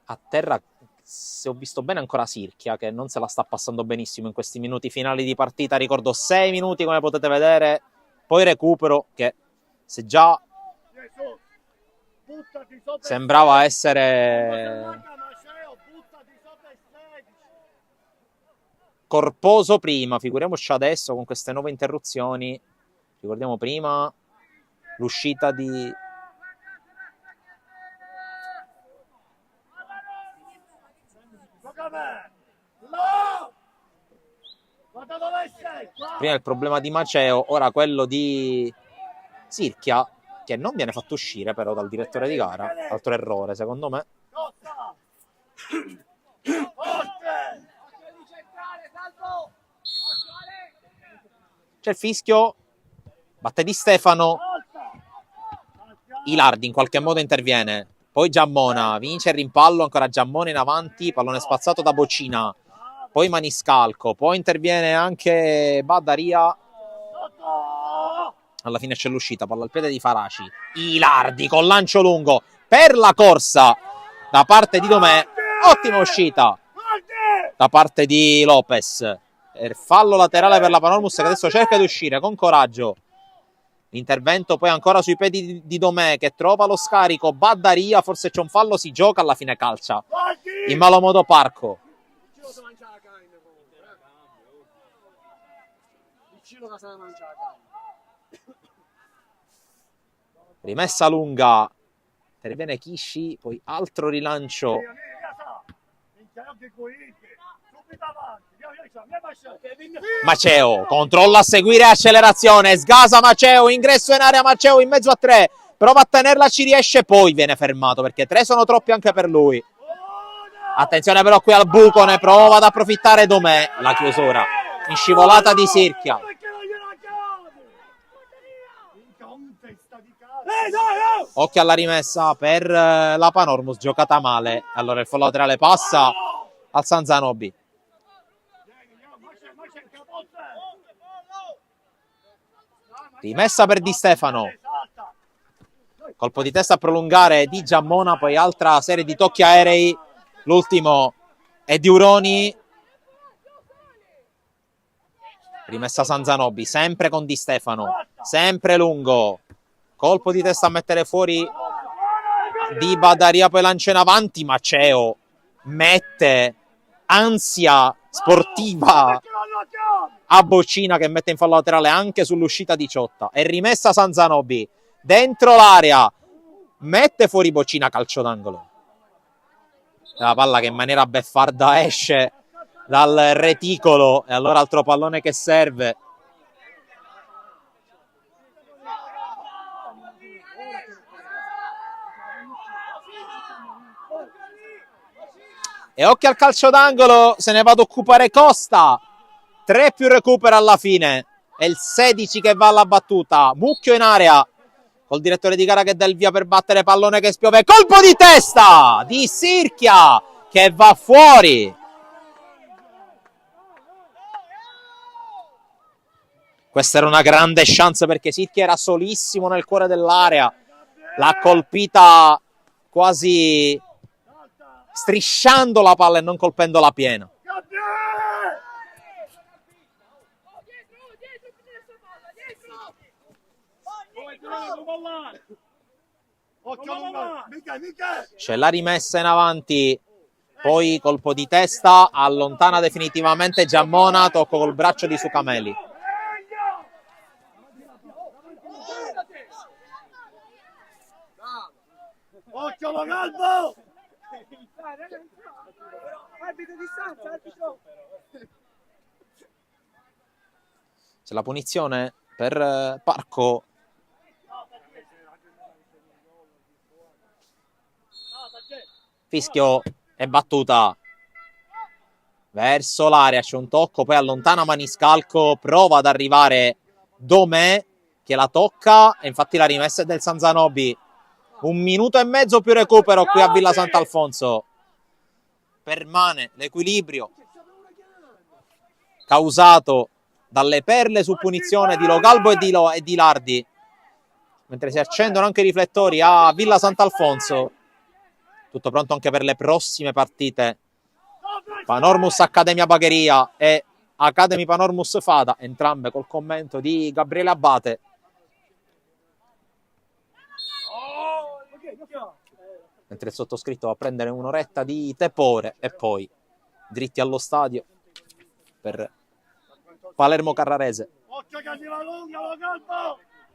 S1: A terra, se ho visto bene, ancora Sirchia che non se la sta passando benissimo in questi minuti finali di partita. Ricordo 6 minuti come potete vedere, poi recupero che se già sembrava essere corposo prima, figuriamoci adesso con queste nuove interruzioni. Ricordiamo prima l'uscita di
S2: Guarda dove
S1: Prima il problema di Maceo, ora quello di Sirchia, che non viene fatto uscire però dal direttore di gara. Altro errore secondo me. C'è il fischio, batte Di Stefano, Ilardi in qualche modo interviene, poi Giammona vince il rimpallo, ancora Giammona in avanti, pallone spazzato da Bocina, poi Maniscalco, poi interviene anche Baddaria, alla fine c'è l'uscita, palla al piede di Faraci, Ilardi con lancio lungo per la corsa da parte di Domè, ottima uscita da parte di Lopez, fallo laterale per la Panormus che adesso cerca di uscire con coraggio. L'intervento poi ancora sui piedi di Domè che trova lo scarico, Baddaria, forse c'è un fallo, si gioca, alla fine calcia in malo modo Parco. Rimessa lunga, interviene Kishi, poi altro rilancio. Maceo controlla a seguire, accelerazione, sgasa Maceo, ingresso in area Maceo in mezzo a tre, prova a tenerla, ci riesce, poi viene fermato perché tre sono troppi anche per lui. Attenzione però qui al buco, ne prova ad approfittare Domè, la chiusura in scivolata di Sirchia. Occhio alla rimessa per la Panormus, giocata male. Allora il fallo laterale passa al San Zanobi. Rimessa per Di Stefano. Colpo di testa a prolungare di Giammona, poi altra serie di tocchi aerei. L'ultimo è di Uroni. Rimessa San Zanobi, sempre con Di Stefano, sempre lungo. Colpo di testa a mettere fuori di Baddaria, poi lancia in avanti. Maceo mette ansia sportiva a Bocina che mette in fallo laterale anche sull'uscita di Ciotta. E rimessa San Zanobi dentro l'area, mette fuori Bocina, calcio d'angolo. La palla che in maniera beffarda esce dal reticolo e allora altro pallone che serve. E occhio al calcio d'angolo, se ne va ad occupare Costa. 3 più recupero alla fine. È il 16 che va alla battuta. Mucchio in area. Col direttore di gara che dà il via per battere, pallone che spiove. Colpo di testa di Sirchia che va fuori. Questa era una grande chance perché Sirchia era solissimo nel cuore dell'area. L'ha colpita quasi strisciando la palla e non colpendola piena. C'è la rimessa in avanti, poi colpo di testa, allontana definitivamente Giammona, tocco col braccio di Sucameli.
S2: Occhio Galbo!
S1: C'è la punizione per Parco. Fischio e battuta verso l'area, c'è un tocco, poi allontana Maniscalco, prova ad arrivare Domè che la tocca e infatti la rimessa è del San Zanobi. 1 minuto e mezzo più recupero qui a Villa Sant'Alfonso. Permane l'equilibrio causato dalle perle su punizione di Logalbo e di Lardi, mentre si accendono anche i riflettori a Villa Sant'Alfonso. Tutto pronto anche per le prossime partite. Panormus Accademia Bagheria e Academy Panormus Fada, entrambe col commento di Gabriele Abate. Mentre il sottoscritto va a prendere un'oretta di tepore e poi dritti allo stadio per Palermo Carrarese.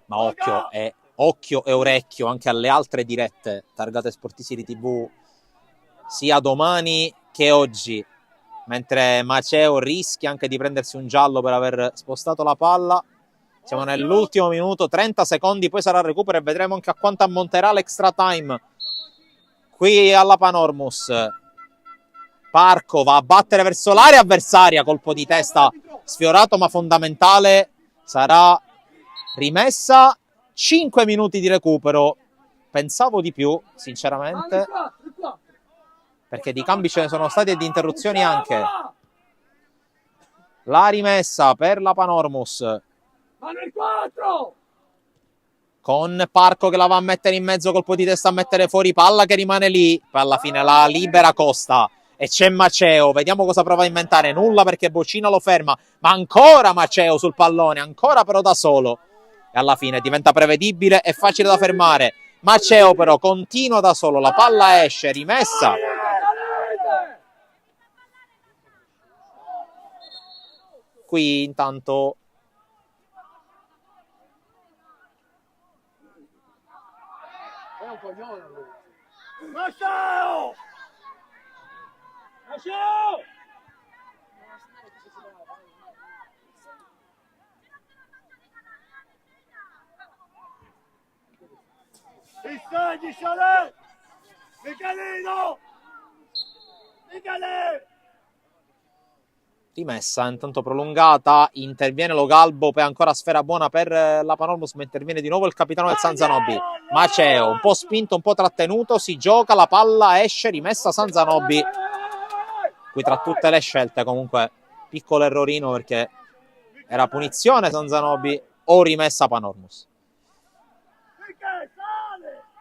S1: Ma occhio e orecchio anche alle altre dirette targate Sport City TV sia domani che oggi. mentre Maceo rischia anche di prendersi un giallo per aver spostato la palla. Siamo nell'ultimo minuto, 30 secondi, poi sarà il recupero e vedremo anche a quanto ammonterà l'extra time qui alla Panormus. Parco va a battere verso l'area avversaria, colpo di testa sfiorato ma fondamentale, sarà rimessa. 5 minuti di recupero, pensavo di più sinceramente, perché di cambi ce ne sono stati e di interruzioni anche. La rimessa per la Panormus con Parco che la va a mettere in mezzo, colpo di testa a mettere fuori, palla che rimane lì, poi alla fine la libera Costa e c'è Maceo, vediamo cosa prova a inventare. Nulla, perché Bocina lo ferma, ma ancora Maceo sul pallone, ancora però da solo, e alla fine diventa prevedibile e facile da fermare. Maceo però continua da solo, la palla esce, rimessa. Qui intanto
S2: Maceo! Maceo! Distagli, Scialè! Michelino! Michele!
S1: rimessa intanto prolungata, interviene lo Galbo, poi ancora sfera buona per la Panormus, ma interviene di nuovo il capitano del San Zanobi. Maceo un po' spinto, un po' trattenuto, si gioca, la palla esce, rimessa San Zanobi. Qui tra tutte le scelte comunque piccolo errorino, perché era punizione San Zanobi o rimessa Panormus.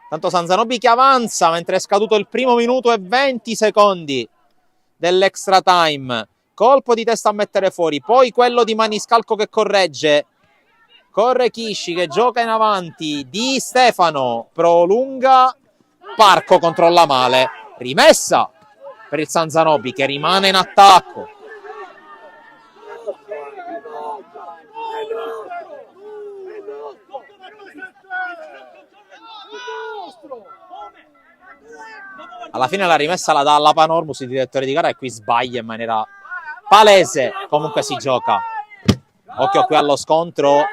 S1: Tanto San Zanobi che avanza mentre è scaduto il primo minuto e 20 secondi dell'extra time. Colpo di testa a mettere fuori, poi quello di Maniscalco che corregge. Corre Kishi che gioca in avanti, Di Stefano prolunga, Parco controlla male, rimessa per il San Zanobi che rimane in attacco. Alla fine la rimessa la dà alla Panormus il direttore di gara, e qui sbaglia in maniera palese. Comunque si gioca. Occhio qui allo scontro.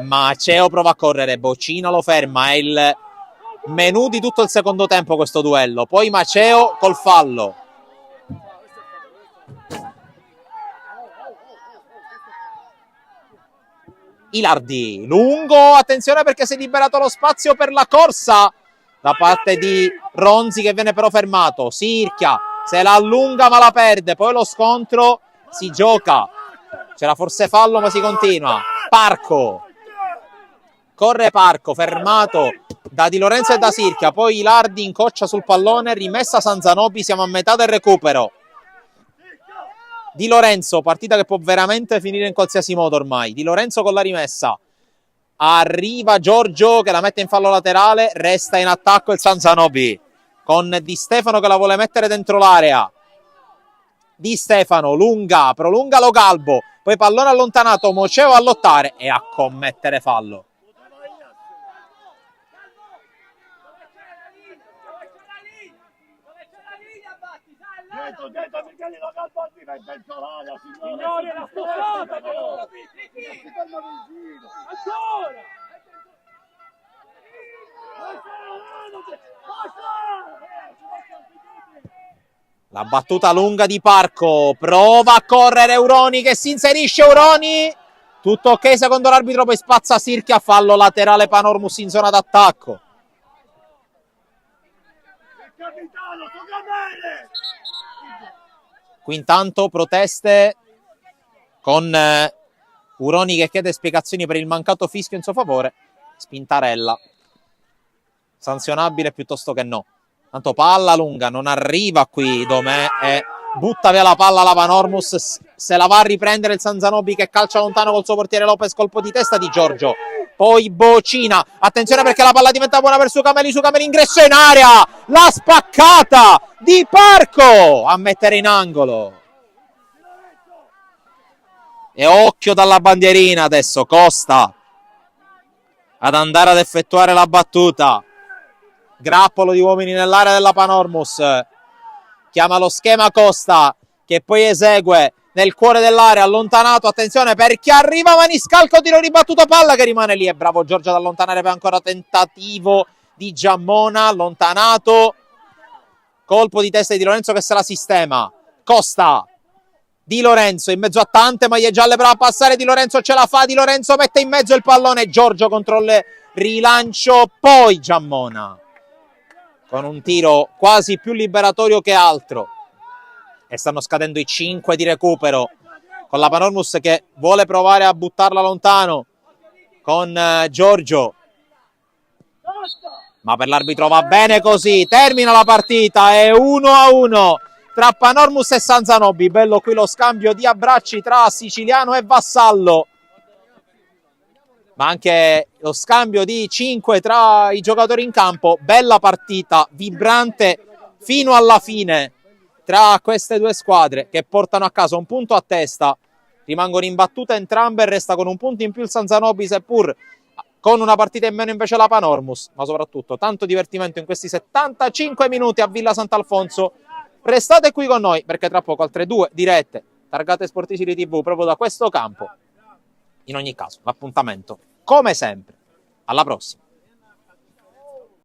S1: Maceo prova a correre, Bocina lo ferma. È il menù di tutto il secondo tempo questo duello. Poi Maceo col fallo. Ilardi, lungo, attenzione perché si è liberato lo spazio per la corsa da parte di Ronzi, che viene però fermato. Sirchia se la allunga ma la perde, poi lo scontro si gioca, c'era forse fallo ma si continua. Parco, corre Parco, fermato da Di Lorenzo e da Sirchia, poi Ilardi incoccia sul pallone, rimessa San Zanobi, siamo a metà del recupero. Di Lorenzo, partita che può veramente finire in qualsiasi modo ormai. Di Lorenzo con la rimessa, arriva Giorgio che la mette in fallo laterale, resta in attacco il San Zanobi con Di Stefano che la vuole mettere dentro l'area. Di Stefano lunga, prolunga lo Galbo, poi pallone allontanato, Maceo a lottare e a commettere fallo.
S2: Dentro Michelino Galbo, arriva in mezzo all'area, signori, la spostata però! Ancora!
S1: La battuta lunga di Parco, prova a correre Euroni che si inserisce, Euroni, tutto ok secondo l'arbitro, poi spazza Sirchia, fallo laterale Panormus in zona d'attacco. Qui intanto proteste con Uroni che chiede spiegazioni per il mancato fischio in suo favore. Spintarella sanzionabile piuttosto che no. Tanto palla lunga, non arriva qui Domè e butta via la palla la Panormus, se la va a riprendere il San Zanobi che calcia lontano col suo portiere Lopez, colpo di testa di Giorgio. Poi Bocina, attenzione perché la palla diventa buona per Sucameli, ingresso in area, la spaccata di Parco a mettere in angolo. E occhio dalla bandierina adesso, Costa ad andare ad effettuare la battuta. Grappolo di uomini nell'area della Panormus, chiama lo schema Costa, che poi esegue nel cuore dell'area, allontanato, attenzione perché arriva Maniscalco, tiro ribattuto, palla che rimane lì, è bravo Giorgio ad allontanare per ancora tentativo di Giammona, allontanato, colpo di testa di Di Lorenzo che se la sistema, Costa, Di Lorenzo in mezzo a tante maglie gialle, prova a passare, Di Lorenzo ce la fa, Di Lorenzo mette in mezzo il pallone, Giorgio contro il rilancio, poi Giammona con un tiro quasi più liberatorio che altro, e stanno scadendo i 5 di recupero con la Panormus che vuole provare a buttarla lontano con Giorgio, ma per l'arbitro va bene così, termina la partita, è 1-1 tra Panormus e San Zanobi. Bello qui lo scambio di abbracci tra Siciliano e Vassallo, ma anche lo scambio di 5 tra i giocatori in campo. Bella partita, vibrante fino alla fine tra queste due squadre che portano a casa un punto a testa, rimangono imbattute entrambe e resta con un punto in più il San Zanobi, seppur con una partita in meno invece la Panormus, ma soprattutto tanto divertimento in questi 75 minuti a Villa Sant'Alfonso. Restate qui con noi perché tra poco altre 2 dirette targate Sporticity TV proprio da questo campo. In ogni caso, l'appuntamento, come sempre, alla prossima.